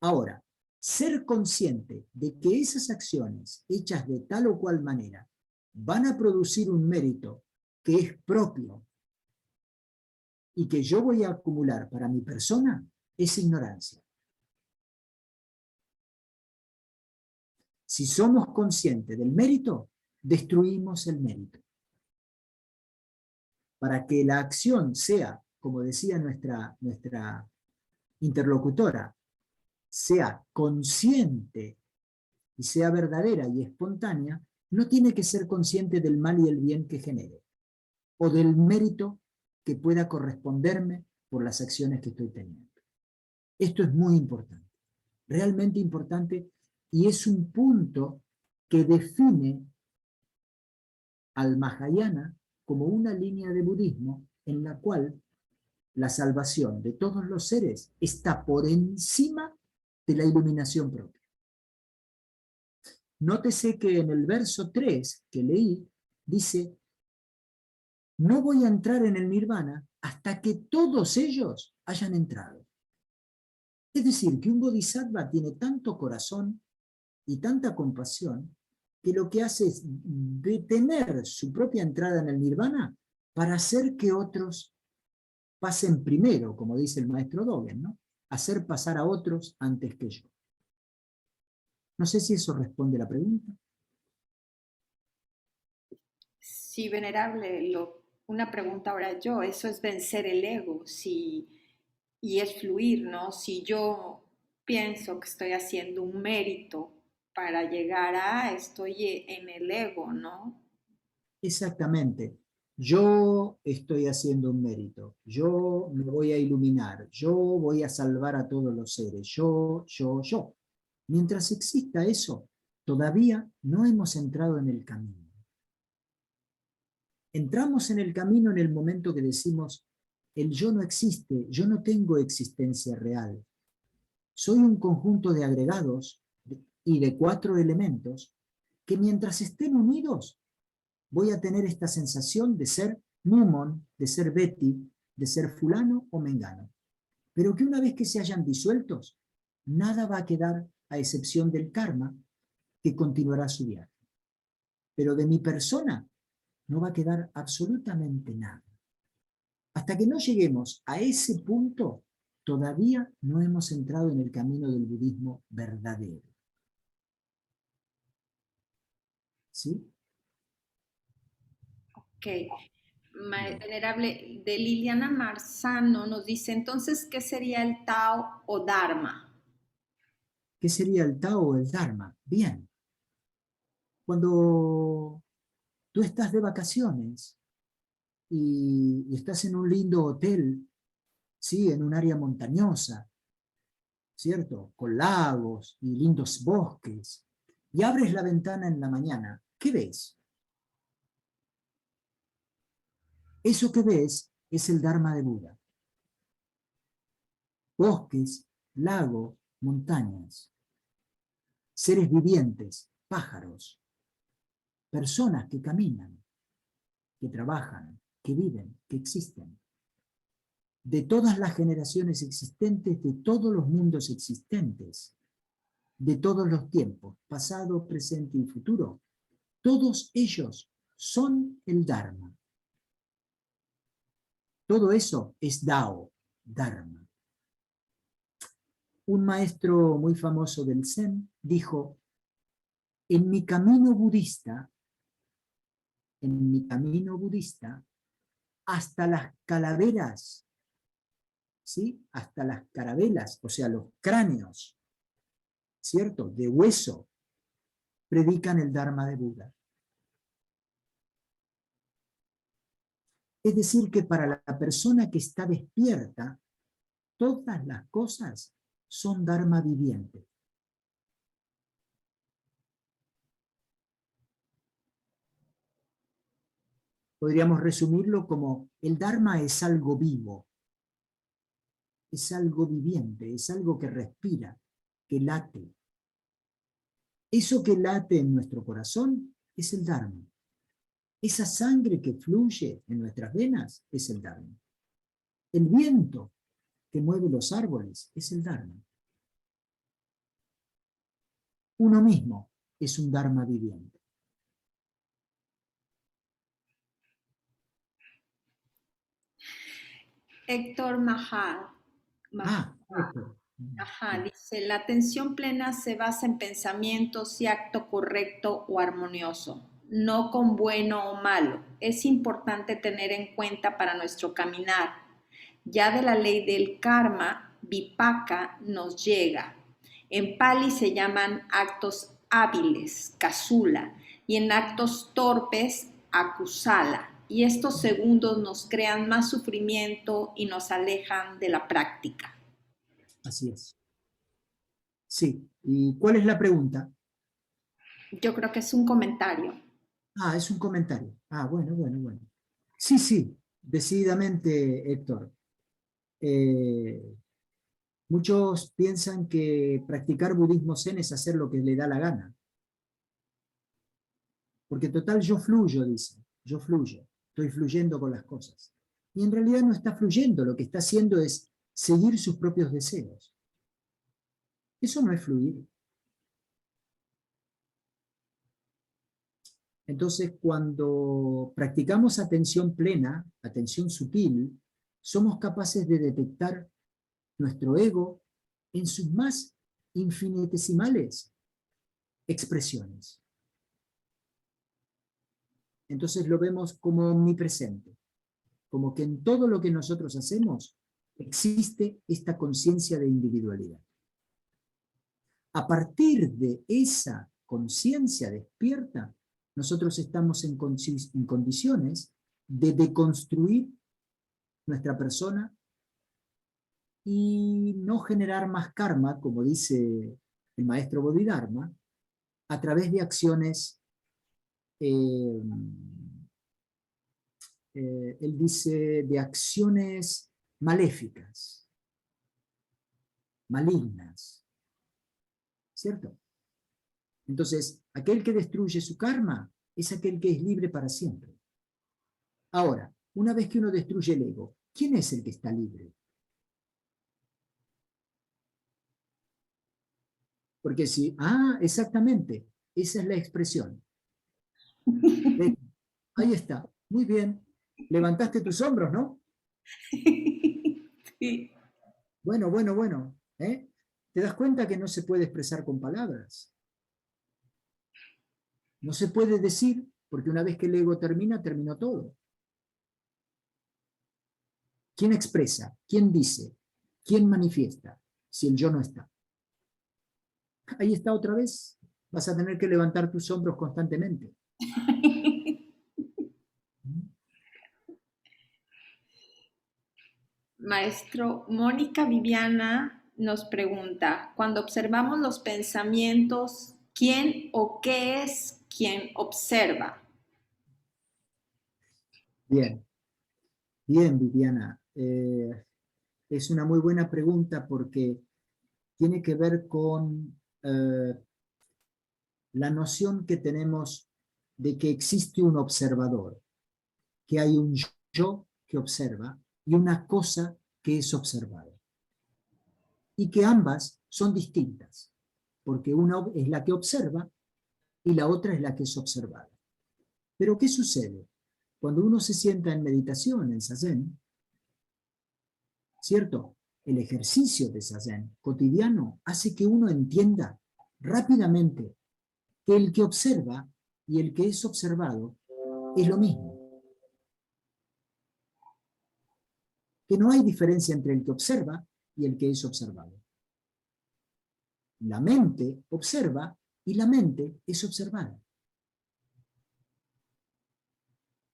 Ahora, ser consciente de que esas acciones hechas de tal o cual manera van a producir un mérito que es propio y que yo voy a acumular para mi persona, es ignorancia. Si somos conscientes del mérito, destruimos el mérito. Para que la acción sea, como decía nuestra interlocutora, sea consciente y sea verdadera y espontánea, no tiene que ser consciente del mal y el bien que genere, o del mérito que pueda corresponderme por las acciones que estoy teniendo. Esto es muy importante, realmente importante, y es un punto que define al Mahayana como una línea de budismo en la cual la salvación de todos los seres está por encima de la iluminación propia. Nótese que en el verso 3 que leí, dice, no voy a entrar en el nirvana hasta que todos ellos hayan entrado. Es decir, que un bodhisattva tiene tanto corazón y tanta compasión que lo que hace es detener su propia entrada en el nirvana para hacer que otros pasen primero, como dice el maestro Dogen, ¿no? Hacer pasar a otros antes que yo. No sé si eso responde a la pregunta. Sí, venerable, una pregunta ahora yo, eso es vencer el ego, y es fluir, ¿no? Si yo pienso que estoy haciendo un mérito para llegar a, estoy en el ego, ¿no? Exactamente. Yo estoy haciendo un mérito. Yo me voy a iluminar. Yo voy a salvar a todos los seres. Yo. Mientras exista eso, todavía no hemos entrado en el camino. Entramos en el camino en el momento que decimos, el yo no existe, yo no tengo existencia real. Soy un conjunto de agregados y de 4 elementos que mientras estén unidos voy a tener esta sensación de ser Mumon, de ser Betty, de ser fulano o mengano. Pero que una vez que se hayan disueltos, nada va a quedar a excepción del karma que continuará su viaje. Pero de mi persona no va a quedar absolutamente nada. Hasta que no lleguemos a ese punto, todavía no hemos entrado en el camino del budismo verdadero. ¿Sí? Ok. Venerable, de Liliana Marzano nos dice, entonces, ¿qué sería el Tao o Dharma? ¿Qué sería el Tao o el Dharma? Bien. Cuando tú estás de vacaciones y estás en un lindo hotel, ¿sí? En un área montañosa, ¿cierto? Con lagos y lindos bosques, y abres la ventana en la mañana, ¿qué ves? Eso que ves es el Dharma de Buda. Bosques, lagos, montañas, seres vivientes, pájaros, personas que caminan, que trabajan, que viven, que existen. De todas las generaciones existentes, de todos los mundos existentes, de todos los tiempos, pasado, presente y futuro, todos ellos son el Dharma. Todo eso es Dao, Dharma. Un maestro muy famoso del Zen dijo, en mi camino budista, hasta las calaveras, ¿sí? Hasta las carabelas, o sea, los cráneos, ¿cierto? De hueso, predican el Dharma de Buda. Es decir, que para la persona que está despierta, todas las cosas son Dharma viviente. Podríamos resumirlo como el Dharma es algo vivo, es algo viviente, es algo que respira, que late. Eso que late en nuestro corazón es el Dharma. Esa sangre que fluye en nuestras venas es el Dharma. El viento que mueve los árboles es el Dharma. Uno mismo es un Dharma viviente. Héctor Mahal. Héctor. Ajá, dice, la atención plena se basa en pensamientos y acto correcto o armonioso, no con bueno o malo. Es importante tener en cuenta para nuestro caminar. Ya de la ley del karma, vipaka nos llega. En Pali se llaman actos hábiles, kasula, y en actos torpes, akusala. Y estos segundos nos crean más sufrimiento y nos alejan de la práctica. Así es. Sí. ¿Y cuál es la pregunta? Yo creo que es un comentario. Es un comentario. Bueno. Sí, decididamente, Héctor. Muchos piensan que practicar budismo zen es hacer lo que le da la gana. Porque total yo fluyo, dice. Yo fluyo. Estoy fluyendo con las cosas. Y en realidad no está fluyendo. Lo que está haciendo es seguir sus propios deseos. Eso no es fluir. Entonces, cuando practicamos atención plena, atención sutil, somos capaces de detectar nuestro ego en sus más infinitesimales expresiones. Entonces lo vemos como omnipresente, como que en todo lo que nosotros hacemos existe esta conciencia de individualidad. A partir de esa conciencia despierta, nosotros estamos en condiciones de deconstruir nuestra persona y no generar más karma, como dice el maestro Bodhidharma, a través de acciones, él dice, de acciones maléficas, malignas, ¿cierto? Entonces, aquel que destruye su karma es aquel que es libre para siempre. Ahora, una vez que uno destruye el ego, ¿quién es el que está libre? Porque si, exactamente, esa es la expresión. Ahí está, muy bien. Levantaste tus hombros, ¿no? Sí. Bueno. ¿Te das cuenta que no se puede expresar con palabras? No se puede decir, porque una vez que el ego termina, terminó todo. ¿Quién expresa? ¿Quién dice? ¿Quién manifiesta? Si el yo no está. Ahí está otra vez. Vas a tener que levantar tus hombros constantemente. Maestro, Mónica Viviana nos pregunta, cuando observamos los pensamientos, ¿quién o qué es quien observa? Bien, Viviana. Es una muy buena pregunta porque tiene que ver con la noción que tenemos de que existe un observador, que hay un yo que observa y una cosa que es observada. Y que ambas son distintas, porque una es la que observa y la otra es la que es observada. Pero ¿qué sucede? Cuando uno se sienta en meditación, en zazen, ¿cierto? El ejercicio de zazen cotidiano hace que uno entienda rápidamente que el que observa y el que es observado es lo mismo. Que no hay diferencia entre el que observa y el que es observado. La mente observa y la mente es observada.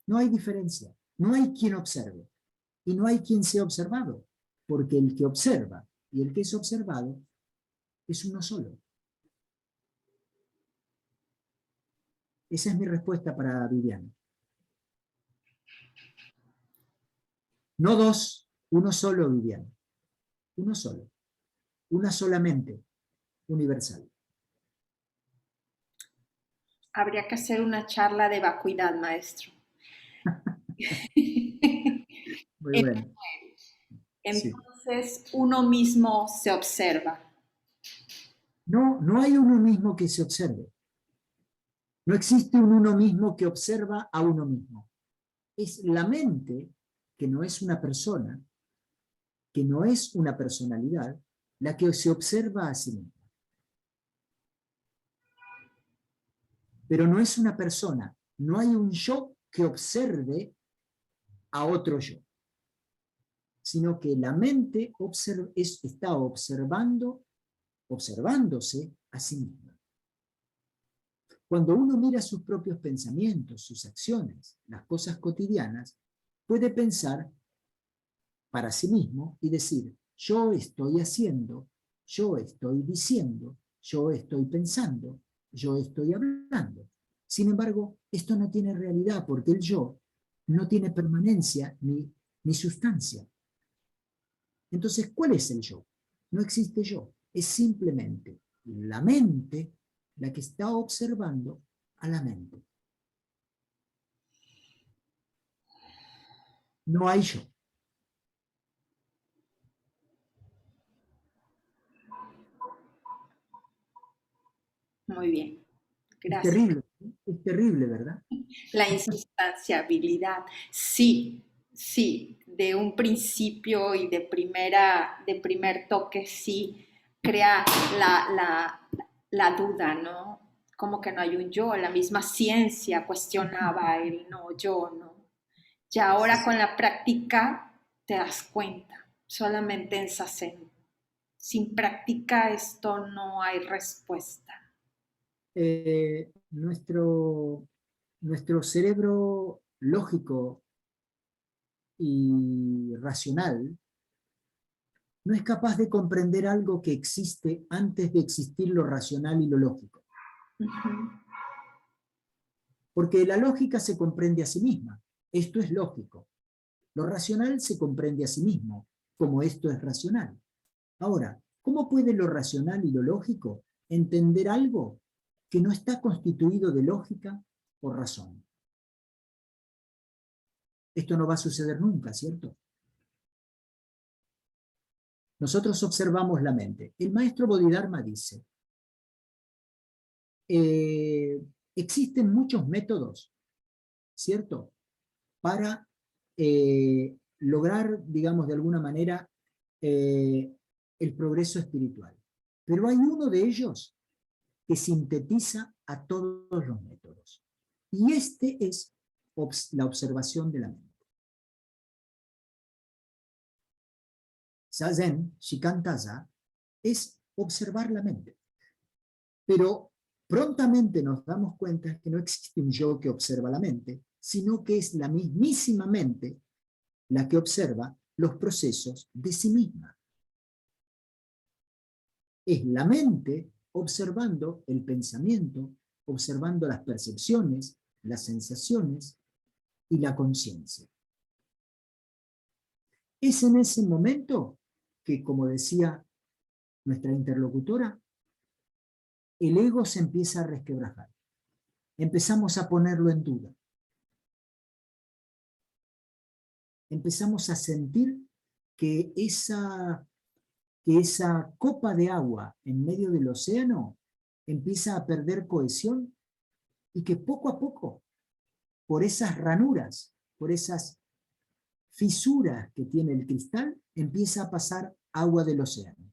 No hay diferencia. No hay quien observe y no hay quien sea observado, porque el que observa y el que es observado es uno solo. Esa es mi respuesta para Viviana. No dos, uno solo, Viviana. Uno solo. Una sola mente universal. Habría que hacer una charla de vacuidad, maestro. Muy bueno. Sí. Entonces, uno mismo se observa. No, no hay uno mismo que se observe. No existe un uno mismo que observa a uno mismo. Es la mente, que no es una persona, que no es una personalidad, la que se observa a sí misma. Pero no es una persona, no hay un yo que observe a otro yo, sino que la mente está observándose a sí misma. Cuando uno mira sus propios pensamientos, sus acciones, las cosas cotidianas, puede pensar para sí mismo y decir, yo estoy haciendo, yo estoy diciendo, yo estoy pensando, yo estoy hablando. Sin embargo, esto no tiene realidad porque el yo no tiene permanencia ni sustancia. Entonces, ¿cuál es el yo? No existe yo, es simplemente la mente la que está observando a la mente. No hay yo. Muy bien. Gracias. Es terrible, ¿verdad? La insustanciabilidad. Sí, sí, de un principio y de primer toque, sí, crea la duda, ¿no? Como que no hay un yo, la misma ciencia cuestionaba el no yo, ¿no? Y ahora con la práctica te das cuenta, solamente en Sazen. Sin práctica esto no hay respuesta. Nuestro cerebro lógico y racional no es capaz de comprender algo que existe antes de existir lo racional y lo lógico. Porque la lógica se comprende a sí misma. Esto es lógico. Lo racional se comprende a sí mismo, como esto es racional. Ahora, ¿cómo puede lo racional y lo lógico entender algo que no está constituido de lógica o razón? Esto no va a suceder nunca, ¿cierto? Nosotros observamos la mente. El maestro Bodhidharma dice, existen muchos métodos, ¿cierto? Para lograr, digamos, de alguna manera, el progreso espiritual. Pero hay uno de ellos que sintetiza a todos los métodos. Y este es la observación de la mente. Zazen, Shikantaza, es observar la mente. Pero prontamente nos damos cuenta que no existe un yo que observa la mente, sino que es la mismísima mente la que observa los procesos de sí misma. Es la mente observando el pensamiento, observando las percepciones, las sensaciones y la conciencia. Es en ese momento que, como decía nuestra interlocutora, el ego se empieza a resquebrajar. empezamos a ponerlo en duda. Empezamos a sentir que esa copa de agua en medio del océano empieza a perder cohesión y que poco a poco, por esas ranuras, por esas fisuras que tiene el cristal, empieza a pasar agua del océano.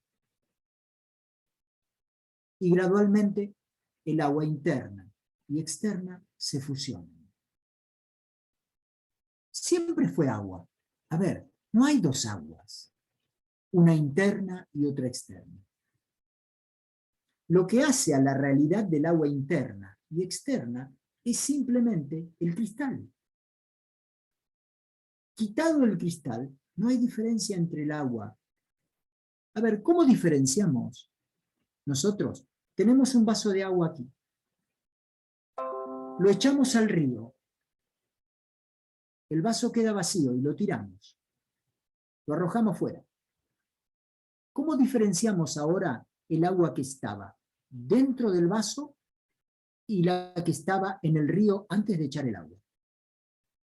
Y gradualmente el agua interna y externa se fusionan. Siempre fue agua. A ver, no hay dos aguas, una interna y otra externa. Lo que hace a la realidad del agua interna y externa es simplemente el cristal. Quitado el cristal, no hay diferencia entre el agua. A ver, ¿cómo diferenciamos? Nosotros tenemos un vaso de agua aquí. Lo echamos al río. El vaso queda vacío y lo tiramos. Lo arrojamos fuera. ¿Cómo diferenciamos ahora el agua que estaba dentro del vaso y la que estaba en el río antes de echar el agua?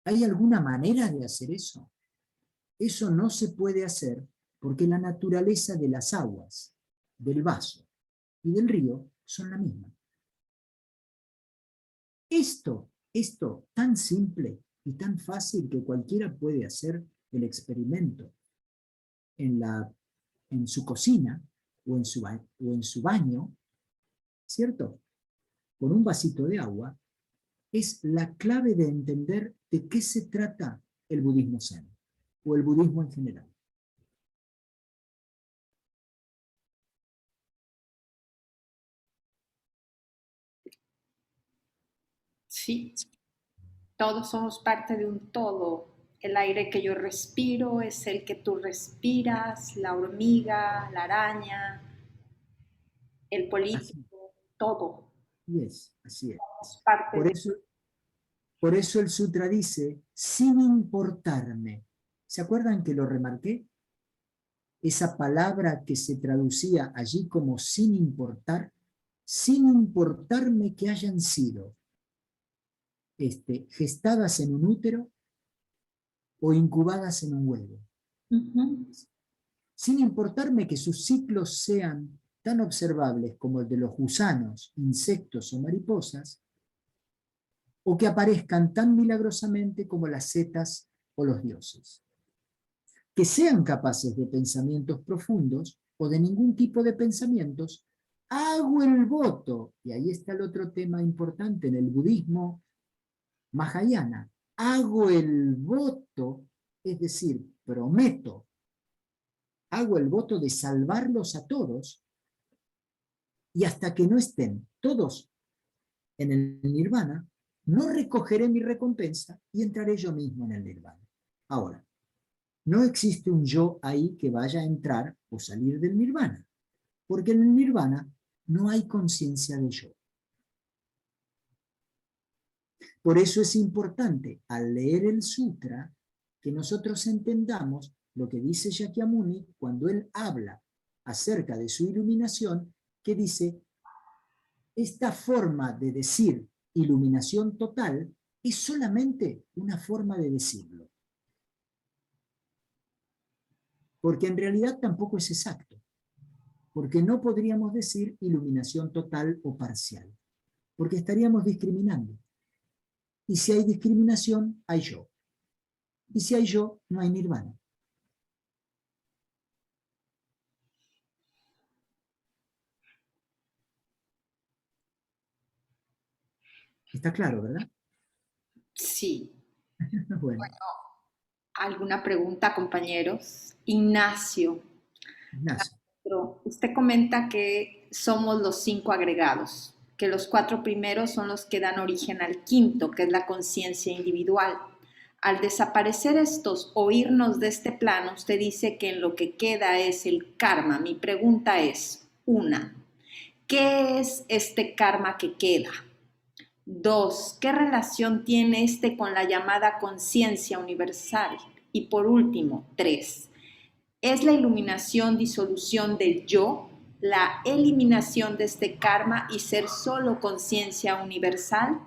¿Hay alguna manera de hacer eso? Eso no se puede hacer porque la naturaleza de las aguas, del vaso y del río son la misma. Esto tan simple y tan fácil que cualquiera puede hacer el experimento en su cocina o en su baño, ¿cierto? Con un vasito de agua, es la clave de entender de qué se trata el budismo zen o el budismo en general. Sí, todos somos parte de un todo. El aire que yo respiro es el que tú respiras, la hormiga, la araña, el Así político, todo es, así es. es parte de... Por eso el sutra dice, sin importarme. ¿Se acuerdan que lo remarqué? Esa palabra que se traducía allí como sin importarme que hayan sido gestadas en un útero o incubadas en un huevo. Sin importarme que sus ciclos sean tan observables como el de los gusanos, insectos o mariposas, o que aparezcan tan milagrosamente como las setas o los dioses. Que sean capaces de pensamientos profundos o de ningún tipo de pensamientos, hago el voto, y ahí está el otro tema importante en el budismo Mahayana, hago el voto, es decir, prometo, hago el voto de salvarlos a todos, y hasta que no estén todos en el nirvana, no recogeré mi recompensa y entraré yo mismo en el nirvana. Ahora, no existe un yo ahí que vaya a entrar o salir del nirvana, porque en el nirvana no hay conciencia de yo. Por eso es importante, al leer el sutra, que nosotros entendamos lo que dice Shakyamuni cuando él habla acerca de su iluminación, que dice, esta forma de decir iluminación total es solamente una forma de decirlo. Porque en realidad tampoco es exacto. Porque no podríamos decir iluminación total o parcial. Porque estaríamos discriminando. Y si hay discriminación, hay yo. Y si hay yo, no hay nirvana. Está claro, ¿verdad? Sí. Bueno, ¿Alguna pregunta, compañeros? Ignacio, Ignacio. usted comenta que somos los 5 agregados, que los 4 primeros son los que dan origen al quinto, que es la conciencia individual. Al desaparecer estos o irnos de este plano, usted dice que en lo que queda es el karma. Mi pregunta es, 1, ¿qué es este karma que queda? 2, ¿qué relación tiene este con la llamada conciencia universal? Y por último, 3, ¿es la iluminación disolución del yo, la eliminación de este karma y ser solo conciencia universal?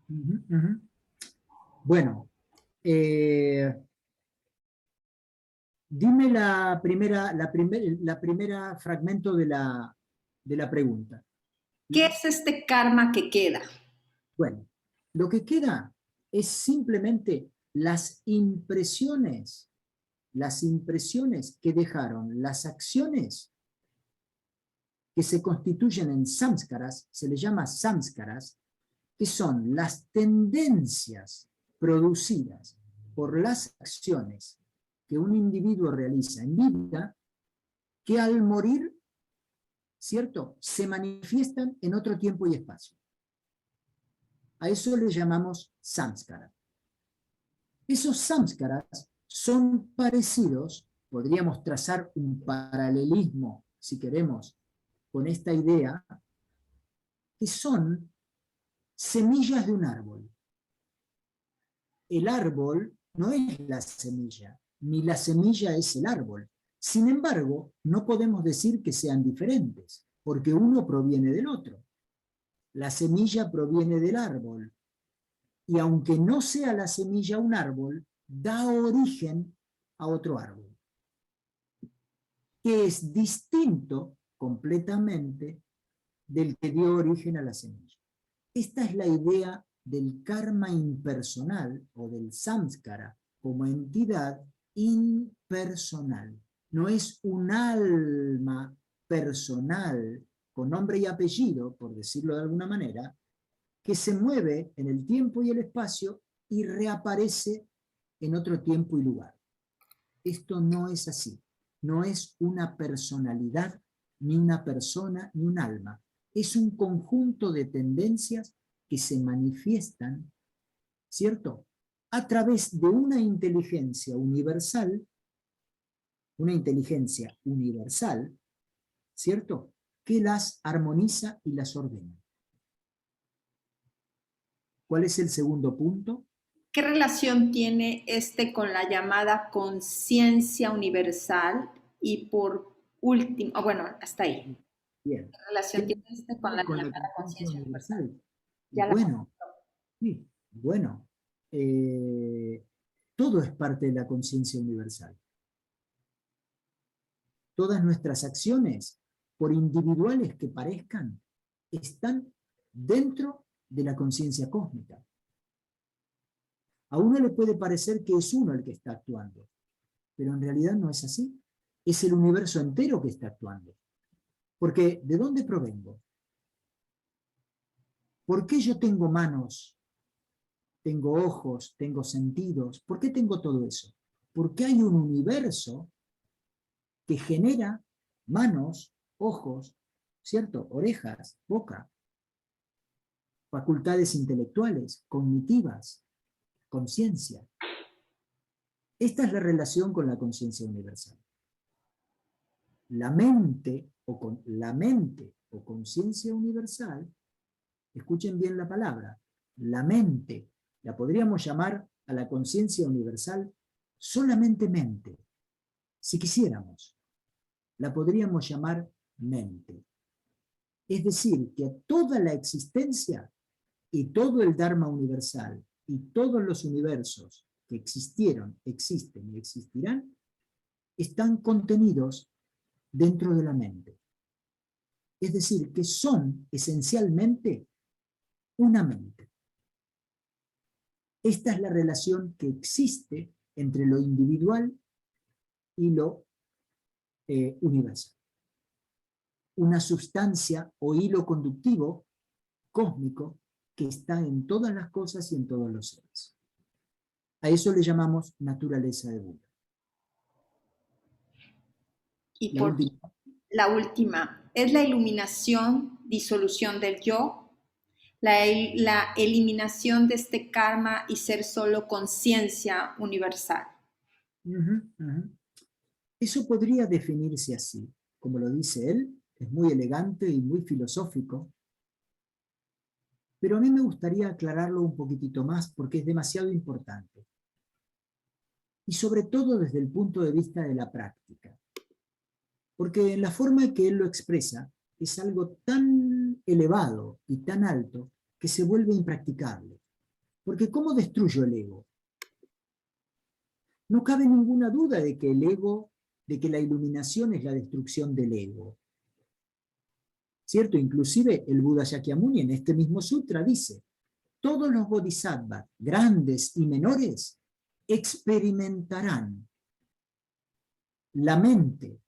Ujú, ujú. Bueno, dime la primera fragmento de la pregunta. ¿Qué es este karma que queda? Bueno, lo que queda es simplemente las impresiones que dejaron las acciones que se constituyen en samskaras, se les llama samskaras, que son las tendencias producidas por las acciones que un individuo realiza en vida, que al morir, ¿cierto?, se manifiestan en otro tiempo y espacio. A eso le llamamos samskara. Esos samskaras son parecidos, podríamos trazar un paralelismo, si queremos, con esta idea, que son semillas de un árbol. El árbol no es la semilla, ni la semilla es el árbol. Sin embargo, no podemos decir que sean diferentes, porque uno proviene del otro. La semilla proviene del árbol, y aunque no sea la semilla un árbol, da origen a otro árbol, que es distinto completamente del que dio origen a la semilla. Esta es la idea del karma impersonal o del samskara como entidad impersonal. No es un alma personal con nombre y apellido, por decirlo de alguna manera, que se mueve en el tiempo y el espacio y reaparece en otro tiempo y lugar. Esto no es así. No es una personalidad, ni una persona, ni un alma. Es un conjunto de tendencias que se manifiestan, ¿cierto?, a través de una inteligencia universal, ¿cierto?, que las armoniza y las ordena. ¿Cuál es el segundo punto? ¿Qué relación tiene este con la llamada conciencia universal? Y por último, bueno, hasta ahí. Bien. ¿Qué relación tiene este con la Con la llamada conciencia conciencia universal? universal. Ya la Bueno, sí, bueno, todo es parte de la conciencia universal. Todas nuestras acciones, por individuales que parezcan, están dentro de la conciencia cósmica. A uno le puede parecer que es uno el que está actuando, pero en realidad no es así. Es el universo entero que está actuando. Porque, ¿de dónde provengo? ¿Por qué yo tengo manos, tengo ojos, tengo sentidos? ¿Por qué tengo todo eso? Porque hay un universo que genera manos, ojos, ¿cierto?, orejas, boca, facultades intelectuales, cognitivas, conciencia. Esta es la relación con la conciencia universal. La mente o conciencia universal, escuchen bien la palabra, la mente, la podríamos llamar a la conciencia universal solamente mente. Si quisiéramos, la podríamos llamar mente. Es decir, que toda la existencia y todo el Dharma universal y todos los universos que existieron, existen y existirán, están contenidos dentro de la mente. Es decir, que son esencialmente una mente. Esta es la relación que existe entre lo individual y lo universal. Una sustancia o hilo conductivo cósmico que está en todas las cosas y en todos los seres. A eso le llamamos naturaleza de Buda. Y por la última, ¿es la iluminación, disolución del yo? La eliminación de este karma y ser solo conciencia universal. Eso podría definirse así, como lo dice él, es muy elegante y muy filosófico, pero a mí me gustaría aclararlo un poquitito más porque es demasiado importante. Y sobre todo desde el punto de vista de la práctica. Porque la forma en que él lo expresa es algo tan elevado y tan alto que se vuelve impracticable. Porque ¿cómo destruyo el ego? No cabe ninguna duda de que el ego, de que la iluminación es la destrucción del ego. ¿Cierto? Inclusive el Buda Shakyamuni en este mismo sutra dice, todos los bodhisattvas, grandes y menores, experimentarán la mente,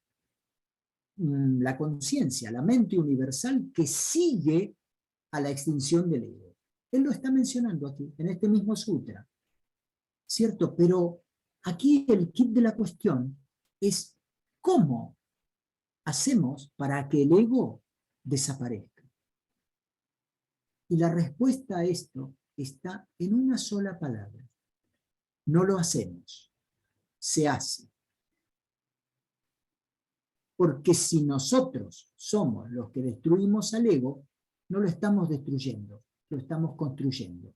la conciencia, la mente universal que sigue a la extinción del ego. Él lo está mencionando aquí, en este mismo sutra. ¿Cierto? Pero aquí el kit de la cuestión es cómo hacemos para que el ego desaparezca. Y la respuesta a esto está en una sola palabra. No lo hacemos, se hace. Porque si nosotros somos los que destruimos al ego, no lo estamos destruyendo, lo estamos construyendo.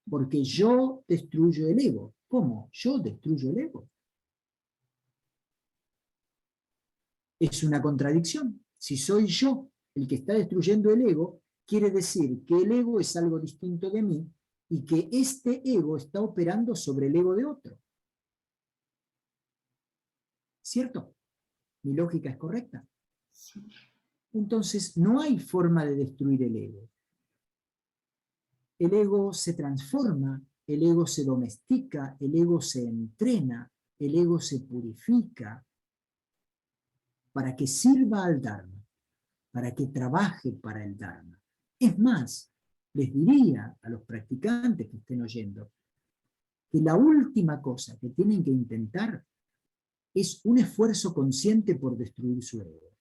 Porque yo destruyo el ego. ¿Cómo? ¿Yo destruyo el ego? Es una contradicción. Si soy yo el que está destruyendo el ego, quiere decir que el ego es algo distinto de mí y que este ego está operando sobre el ego de otro. ¿Cierto? ¿Mi lógica es correcta? Sí. Entonces, no hay forma de destruir el ego. El ego se transforma, el ego se domestica, el ego se entrena, el ego se purifica para que sirva al Dharma, para que trabaje para el Dharma. Es más, les diría a los practicantes que estén oyendo que la última cosa que tienen que intentar es un esfuerzo consciente por destruir su ego.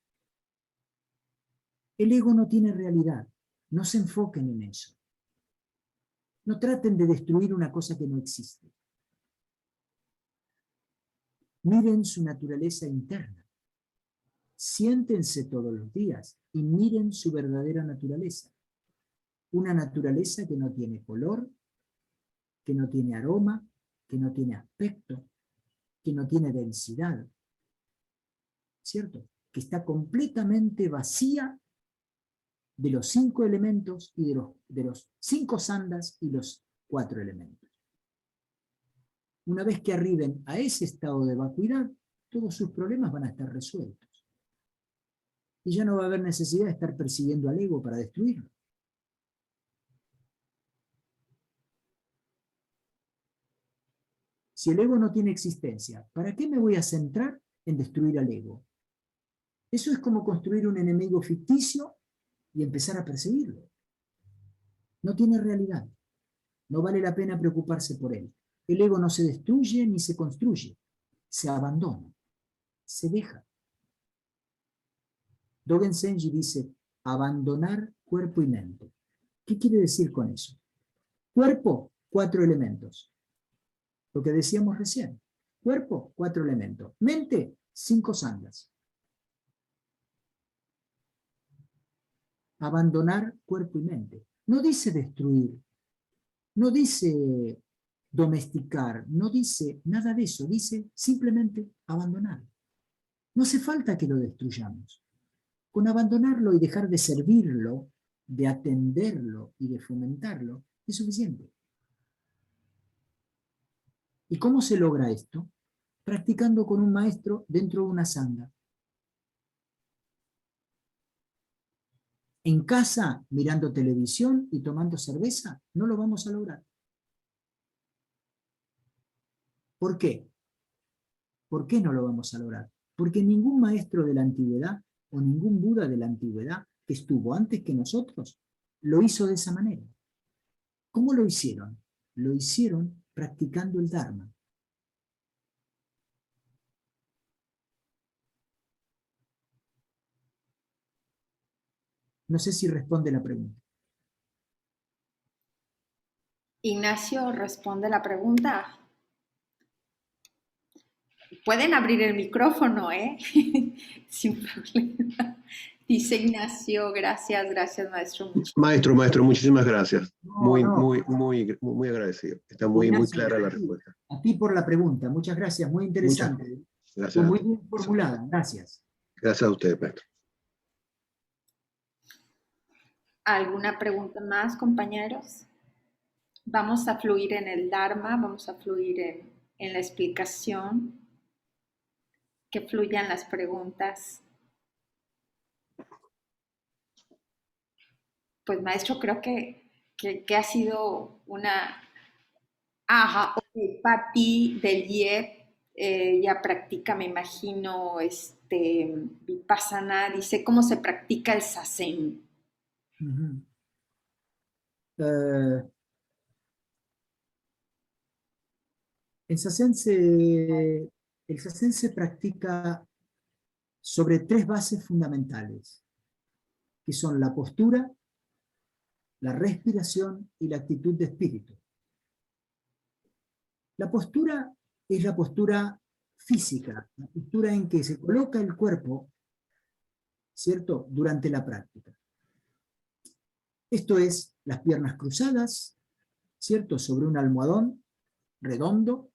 El ego no tiene realidad, no se enfoquen en eso. No traten de destruir una cosa que no existe. Miren su naturaleza interna. Siéntense todos los días y miren su verdadera naturaleza. Una naturaleza que no tiene color, que no tiene aroma, que no tiene aspecto, que no tiene densidad. ¿Cierto? Que está completamente vacía de los 5 elementos y de los 5 sandas y los 4 elementos. Una vez que arriben a ese estado de vacuidad, todos sus problemas van a estar resueltos. Y ya no va a haber necesidad de estar persiguiendo al ego para destruirlo. Si el ego no tiene existencia, ¿para qué me voy a centrar en destruir al ego? Eso es como construir un enemigo ficticio y empezar a perseguirlo. No tiene realidad. No vale la pena preocuparse por él. El ego no se destruye ni se construye. Se abandona. Se deja. Dogen Zenji dice, abandonar cuerpo y mente. ¿Qué quiere decir con eso? Cuerpo, 4 elementos. Lo que decíamos recién. Cuerpo, 4 elementos. Mente, 5 sandas. Abandonar cuerpo y mente. No dice destruir. No dice domesticar. No dice nada de eso. Dice simplemente abandonar. No hace falta que lo destruyamos. Con abandonarlo y dejar de servirlo, de atenderlo y de fomentarlo, es suficiente. ¿Y cómo se logra esto? Practicando con un maestro dentro de una sangha. En casa, mirando televisión y tomando cerveza, no lo vamos a lograr. ¿Por qué? ¿Por qué no lo vamos a lograr? Porque ningún maestro de la antigüedad o ningún Buda de la antigüedad que estuvo antes que nosotros lo hizo de esa manera. ¿Cómo lo hicieron? Lo hicieron practicando el Dharma. No sé si responde la pregunta. Ignacio, responde la pregunta. Pueden abrir el micrófono, ¿eh? Sin problema. Dice Ignacio, gracias, maestro. Maestro, muchísimas gracias. No, no. Muy agradecido. Está muy clara la respuesta. A ti por la pregunta. Muchas gracias. Muy interesante. Gracias. Muy bien formulada. Gracias. Gracias a usted, maestro. ¿Alguna pregunta más, compañeros? Vamos a fluir en el Dharma, vamos a fluir en la explicación, que fluyan las preguntas. Pues maestro, creo que ha sido una... Ajá, ok, Patti del IEP ya practica, me imagino, Vipassana, dice cómo se practica el Zazen. Ujú. Eh, el Zazen se practica sobre 3 bases fundamentales, que son la postura, la respiración y la actitud de espíritu. La postura es la postura física, la postura en que se coloca el cuerpo, ¿cierto?, durante la práctica. Esto es las piernas cruzadas, ¿cierto?, sobre un almohadón redondo,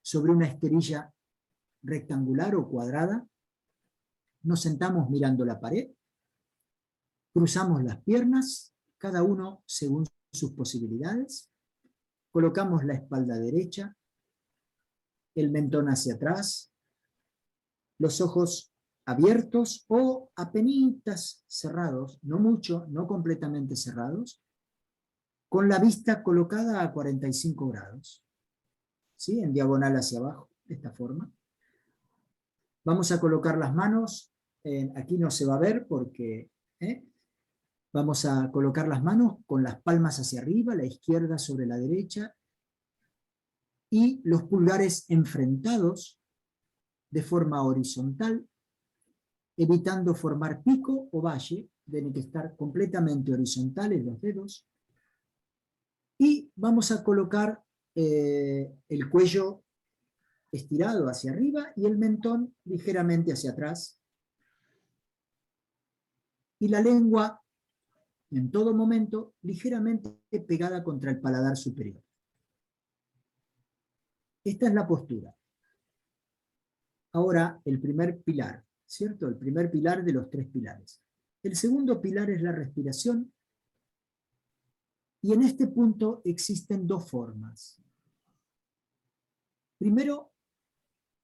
sobre una esterilla rectangular o cuadrada. Nos sentamos mirando la pared, cruzamos las piernas, cada uno según sus posibilidades, colocamos la espalda derecha, el mentón hacia atrás, los ojos abiertos o apenitas cerrados, no mucho, no completamente cerrados, con la vista colocada a 45 grados, ¿sí?, en diagonal hacia abajo, de esta forma. Vamos a colocar las manos, aquí no se va a ver porque... Vamos a colocar las manos con las palmas hacia arriba, la izquierda sobre la derecha, y los pulgares enfrentados de forma horizontal, evitando formar pico o valle, tienen que estar completamente horizontales los dedos, y vamos a colocar el cuello estirado hacia arriba y el mentón ligeramente hacia atrás, y la lengua en todo momento ligeramente pegada contra el paladar superior. Esta es la postura. Ahora, el primer pilar, ¿cierto? El primer pilar de los 3 pilares. El segundo pilar es la respiración, y en este punto existen 2 formas. Primero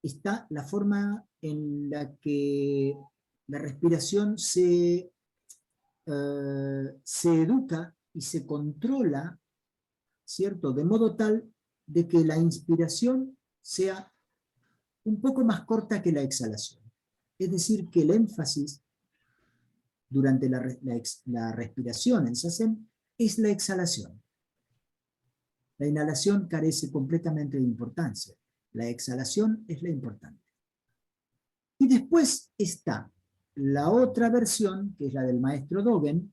está la forma en la que la respiración se educa y se controla, ¿cierto?, de modo tal de que la inspiración sea un poco más corta que la exhalación. Es decir, que el énfasis durante la respiración en Zazen es la exhalación. La inhalación carece completamente de importancia. La exhalación es la importante. Y después está la otra versión, que es la del maestro Dogen,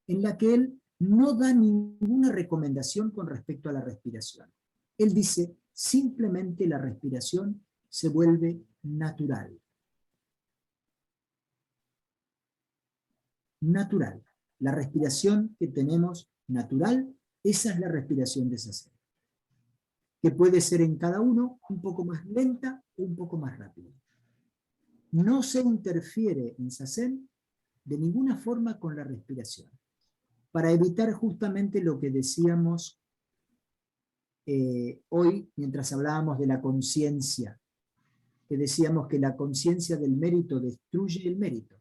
en la que él no da ninguna recomendación con respecto a la respiración. Él dice, simplemente la respiración se vuelve natural. Natural. La respiración que tenemos natural, esa es la respiración de Zazen, que puede ser en cada uno un poco más lenta o un poco más rápida. No se interfiere en Zazen de ninguna forma con la respiración, para evitar justamente lo que decíamos hoy, mientras hablábamos de la conciencia, que decíamos que la conciencia del mérito destruye el mérito.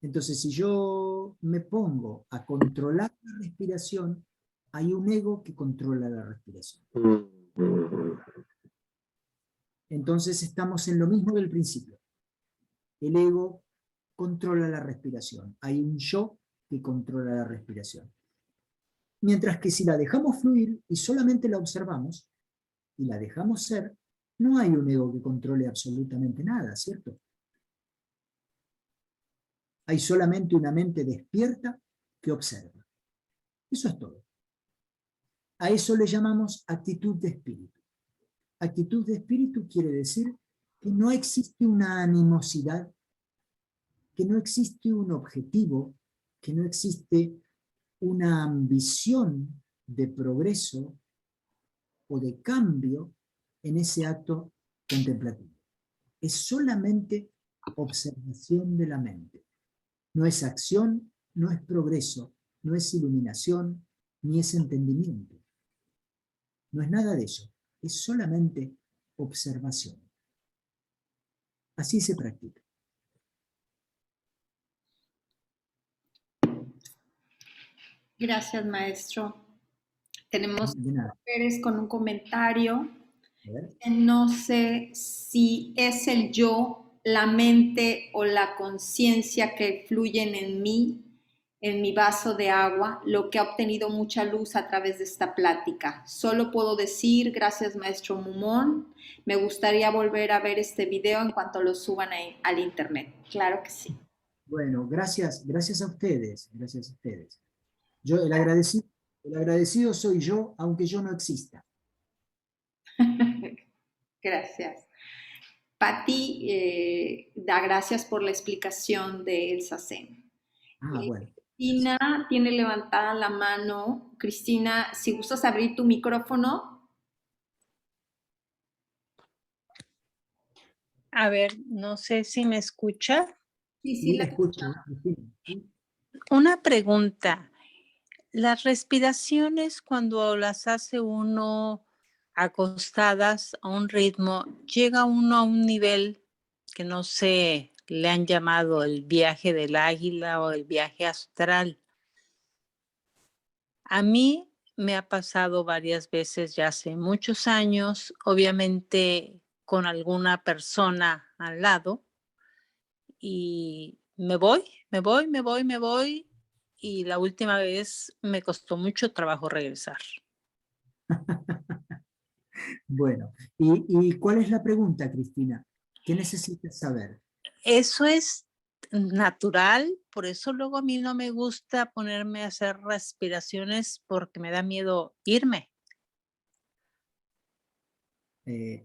Entonces, si yo me pongo a controlar la respiración, hay un ego que controla la respiración. Entonces estamos en lo mismo del principio. El ego controla la respiración. Hay un yo que controla la respiración. Mientras que si la dejamos fluir y solamente la observamos y la dejamos ser, no hay un ego que controle absolutamente nada, ¿cierto? Hay solamente una mente despierta que observa. Eso es todo. A eso le llamamos actitud de espíritu. Actitud de espíritu quiere decir que no existe una animosidad, que no existe un objetivo, que no existe una ambición de progreso o de cambio en ese acto contemplativo. Es solamente observación de la mente. No es acción, no es progreso, no es iluminación, ni es entendimiento. No es nada de eso. Es solamente observación. Así se practica. Gracias, maestro. Tenemos De nada. Pérez con un comentario. A ver. No sé si es el yo, la mente o la conciencia que fluyen en mí, en mi vaso de agua, lo que ha obtenido mucha luz a través de esta plática. Solo puedo decir, gracias maestro Mumón, me gustaría volver a ver este video en cuanto lo suban al internet. Claro que sí. Bueno, gracias a ustedes. Gracias a ustedes. Yo, el agradecido soy yo, aunque yo no exista. Gracias. Patti da gracias por la explicación de Elsa Zen. Ah, bueno. Cristina tiene levantada la mano. Cristina, si gustas abrir tu micrófono. A ver, no sé si me escucha. Sí, la la escucho. Una pregunta. Las respiraciones cuando las hace uno acostadas a un ritmo, llega uno a un nivel que no sé, le han llamado el viaje del águila o el viaje astral. A mí me ha pasado varias veces ya hace muchos años, obviamente con alguna persona al lado, y me voy, y la última vez me costó mucho trabajo regresar. Bueno, ¿y cuál es la pregunta, Cristina? ¿Qué necesitas saber? Eso es natural, por eso luego a mí no me gusta ponerme a hacer respiraciones porque me da miedo irme.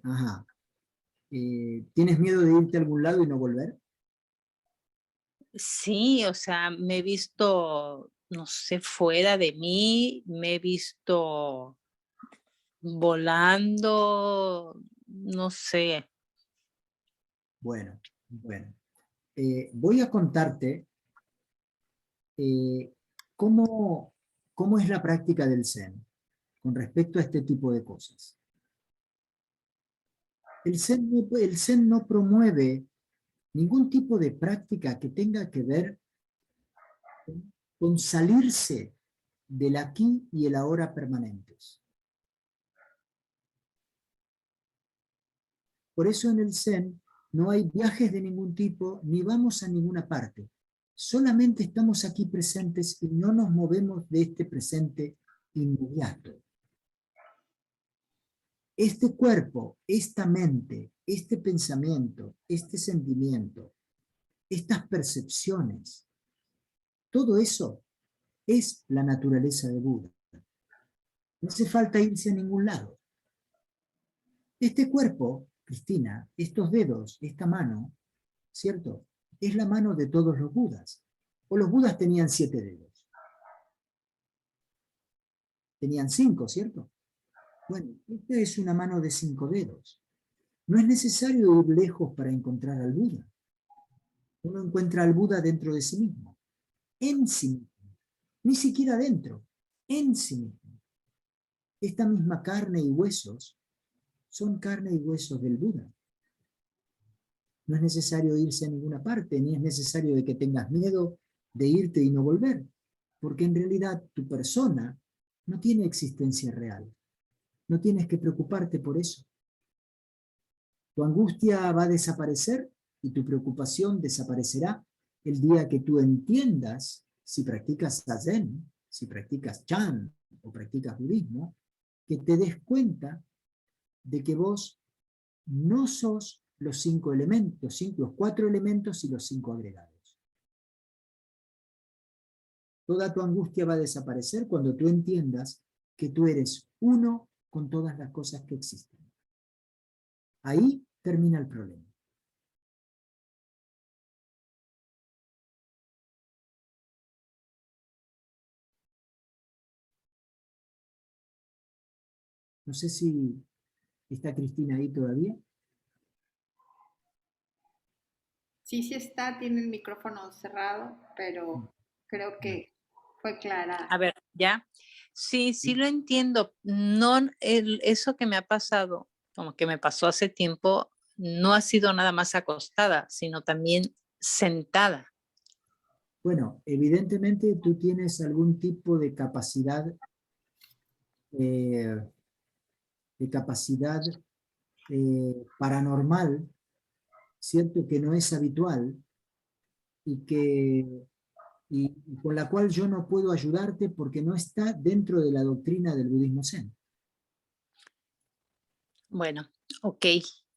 Ajá. ¿Tienes miedo de irte a algún lado y no volver? Sí, o sea, me he visto, no sé, fuera de mí, me he visto volando, no sé. Bueno. Voy a contarte cómo es la práctica del Zen con respecto a este tipo de cosas. El Zen no promueve ningún tipo de práctica que tenga que ver con salirse del aquí y el ahora permanentes. Por eso en el Zen no hay viajes de ningún tipo, ni vamos a ninguna parte. Solamente estamos aquí presentes y no nos movemos de este presente inmediato. Este cuerpo, esta mente, este pensamiento, este sentimiento, estas percepciones, todo eso es la naturaleza de Buda. No hace falta irse a ningún lado. Este cuerpo, Cristina, estos dedos, esta mano, ¿cierto? Es la mano de todos los Budas. O los Budas tenían 7 dedos. Tenían 5, ¿cierto? Bueno, esta es una mano de 5 dedos. No es necesario ir lejos para encontrar al Buda. Uno encuentra al Buda dentro de sí mismo, en sí mismo, ni siquiera dentro, en sí mismo. Esta misma carne y huesos son carne y huesos del Buda. No es necesario irse a ninguna parte, ni es necesario de que tengas miedo de irte y no volver, porque en realidad tu persona no tiene existencia real. No tienes que preocuparte por eso. Tu angustia va a desaparecer y tu preocupación desaparecerá el día que tú entiendas, si practicas Zazen, si practicas Chan o practicas budismo, que te des cuenta de que vos no sos los 5 elementos, los 4 elementos y los 5 agregados. Toda tu angustia va a desaparecer cuando tú entiendas que tú eres uno con todas las cosas que existen. Ahí termina el problema. No sé si está Cristina ahí todavía. Sí está, tiene el micrófono cerrado, pero creo que fue clara. A ver, ¿Ya? Sí, sí lo entiendo. No, eso que me ha pasado, como que me pasó hace tiempo, no ha sido nada más acostada, sino también sentada. Bueno, evidentemente tú tienes algún tipo de capacidad, eh, paranormal, ¿cierto? Que no es habitual y y con la cual yo no puedo ayudarte porque no está dentro de la doctrina del budismo zen. Bueno, ok,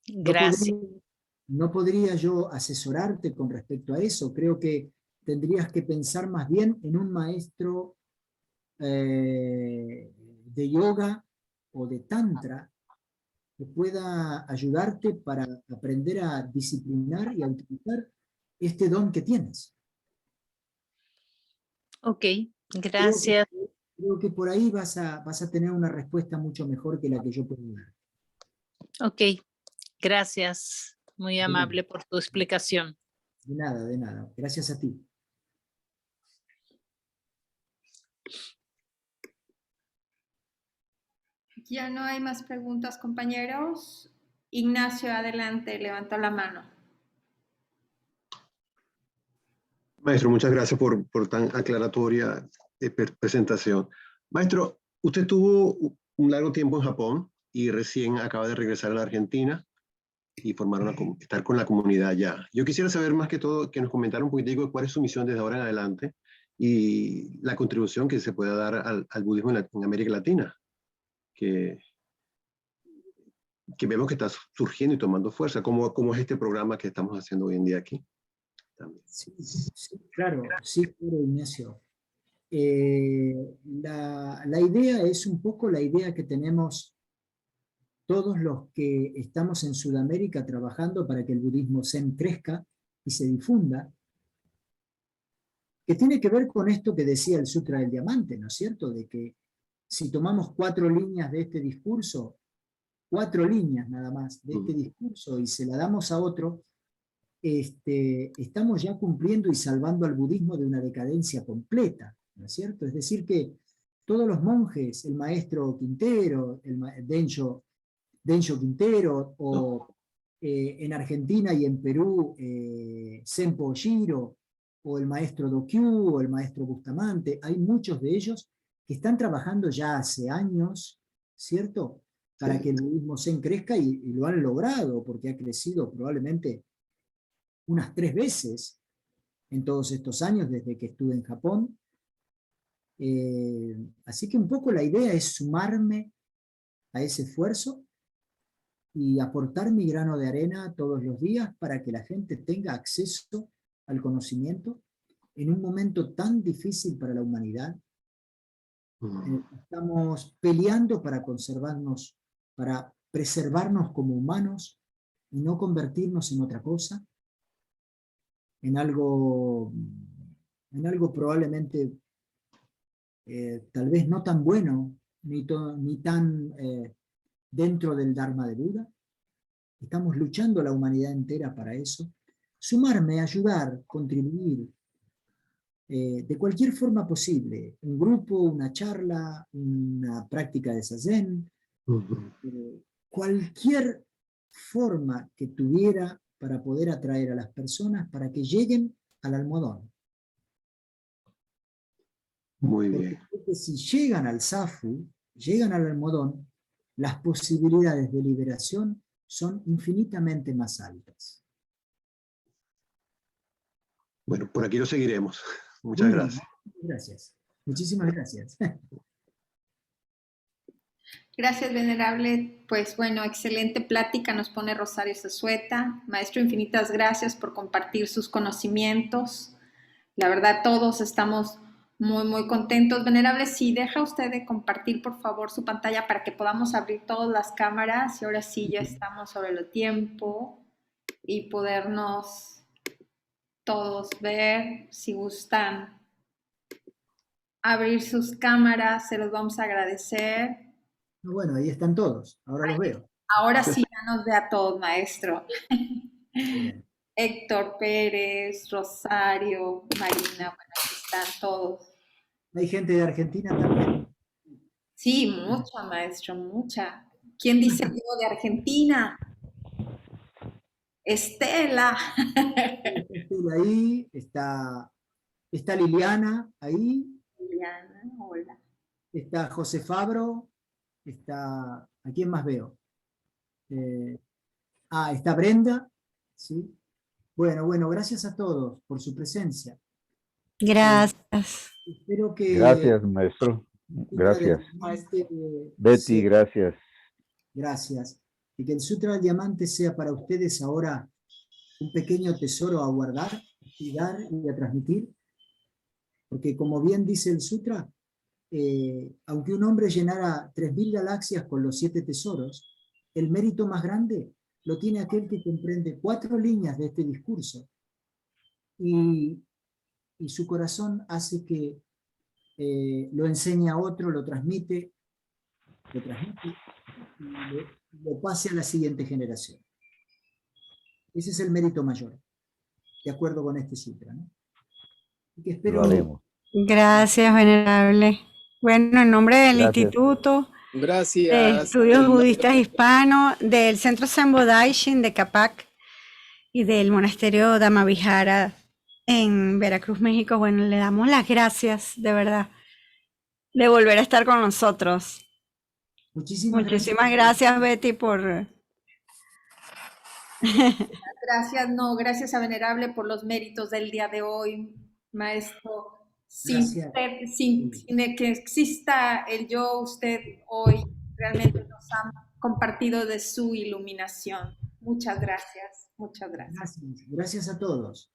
No gracias. podría, no podría yo asesorarte con respecto a eso. Creo que tendrías que pensar más bien en un maestro de yoga o de tantra que pueda ayudarte para aprender a disciplinar y a utilizar este don que tienes. Ok, Creo que, gracias. creo que por ahí vas a tener una respuesta mucho mejor que la que yo puedo dar. Ok, gracias. Muy amable por tu explicación. De nada, de nada. Gracias a ti. Ya no hay más preguntas, compañeros. Ignacio, adelante, levantó la mano. Maestro, muchas gracias por tan aclaratoria presentación. Maestro, usted tuvo un largo tiempo en Japón y recién acaba de regresar a la Argentina y estar con la comunidad allá. Yo quisiera saber más que todo, que nos comentara un poquitico de cuál es su misión desde ahora en adelante y la contribución que se pueda dar al budismo en América Latina, que, que vemos que está surgiendo y tomando fuerza, como es este programa que estamos haciendo hoy en día aquí. También. Sí, claro, Ignacio. La idea es un poco la idea que tenemos todos los que estamos en Sudamérica trabajando para que el budismo zen crezca y se difunda, que tiene que ver con esto que decía el Sutra del Diamante, ¿no es cierto? De que si tomamos 4 líneas de este discurso, 4 líneas nada más de este discurso y se la damos a otro, estamos ya cumpliendo y salvando al budismo de una decadencia completa, ¿no es cierto? Es decir que todos los monjes, el maestro Quintero, Densho Quintero, o en Argentina y en Perú, Senpo Shiro, o el maestro Dokyu, o el maestro Bustamante, hay muchos de ellos que están trabajando ya hace años, ¿cierto? Para que el budismo zen crezca y lo han logrado, porque ha crecido probablemente unas 3 veces en todos estos años desde que estuve en Japón. Así que un poco la idea es sumarme a ese esfuerzo y aportar mi grano de arena todos los días para que la gente tenga acceso al conocimiento en un momento tan difícil para la humanidad. Estamos peleando para conservarnos, para preservarnos como humanos y no convertirnos en otra cosa, en algo probablemente tal vez no tan bueno, ni tan dentro del Dharma de Buda. Estamos luchando la humanidad entera para eso. Sumarme, ayudar, contribuir, de cualquier forma posible. Un grupo, una charla, una práctica de Zazen, cualquier forma que tuviera para poder atraer a las personas para que lleguen al almohadón. Muy bien. Porque si llegan al Zafu, llegan al almohadón, las posibilidades de liberación son infinitamente más altas. Bueno, por aquí lo seguiremos. Muchas gracias. Gracias. Muchísimas gracias. Gracias, venerable. Pues bueno, excelente plática nos pone Rosario Zazueta. Maestro, infinitas gracias por compartir sus conocimientos. La verdad, todos estamos muy, muy contentos. Venerable, si deja usted de compartir, por favor, su pantalla para que podamos abrir todas las cámaras y ahora sí ya estamos sobre el tiempo y podernos todos ver. Si gustan abrir sus cámaras, se los vamos a agradecer. Bueno, ahí están todos, ahora los veo. Ahora sí ya nos ve a todos, maestro. Bien. Héctor Pérez, Rosario, Marina, bueno, aquí están todos. Hay gente de Argentina también. Sí, mucha, maestro, mucha. ¿Quién dice yo de Argentina? Estela. Estela ahí, está Liliana ahí, Liliana, hola. está José Fabro, está, ¿a quién más veo? Está Brenda, ¿sí? Bueno, gracias a todos por su presencia. Gracias. Espero que Gracias, maestro. el Sutra del Gracias. Diamante Betty, gracias. gracias. Y que el Sutra del Diamante sea para ustedes ahora un pequeño tesoro a guardar y dar y a transmitir. Porque como bien dice el Sutra, aunque un hombre llenara 3000 galaxias con los 7 tesoros, el mérito más grande lo tiene aquel que comprende 4 líneas de este discurso y su corazón hace que lo enseñe a otro, lo transmite y lo pase a la siguiente generación. Ese es el mérito mayor, de acuerdo con este sutra, ¿no? Y que Lo espero haremos. Gracias, venerable. Bueno, en nombre del Gracias. Instituto de Gracias. Estudios Budistas Hispanos, del Centro Sambo Daishin de Capac y del Monasterio Dhammavihara en Veracruz, México, bueno, le damos las gracias, de verdad, de volver a estar con nosotros. muchísimas Muchísimas gracias, Betty, por... Gracias, no, gracias a Venerable por los méritos del día de hoy, maestro. Sin, Gracias. usted, sin que exista el yo, usted hoy realmente nos ha compartido de su iluminación. Muchas gracias, muchas gracias. Gracias a todos.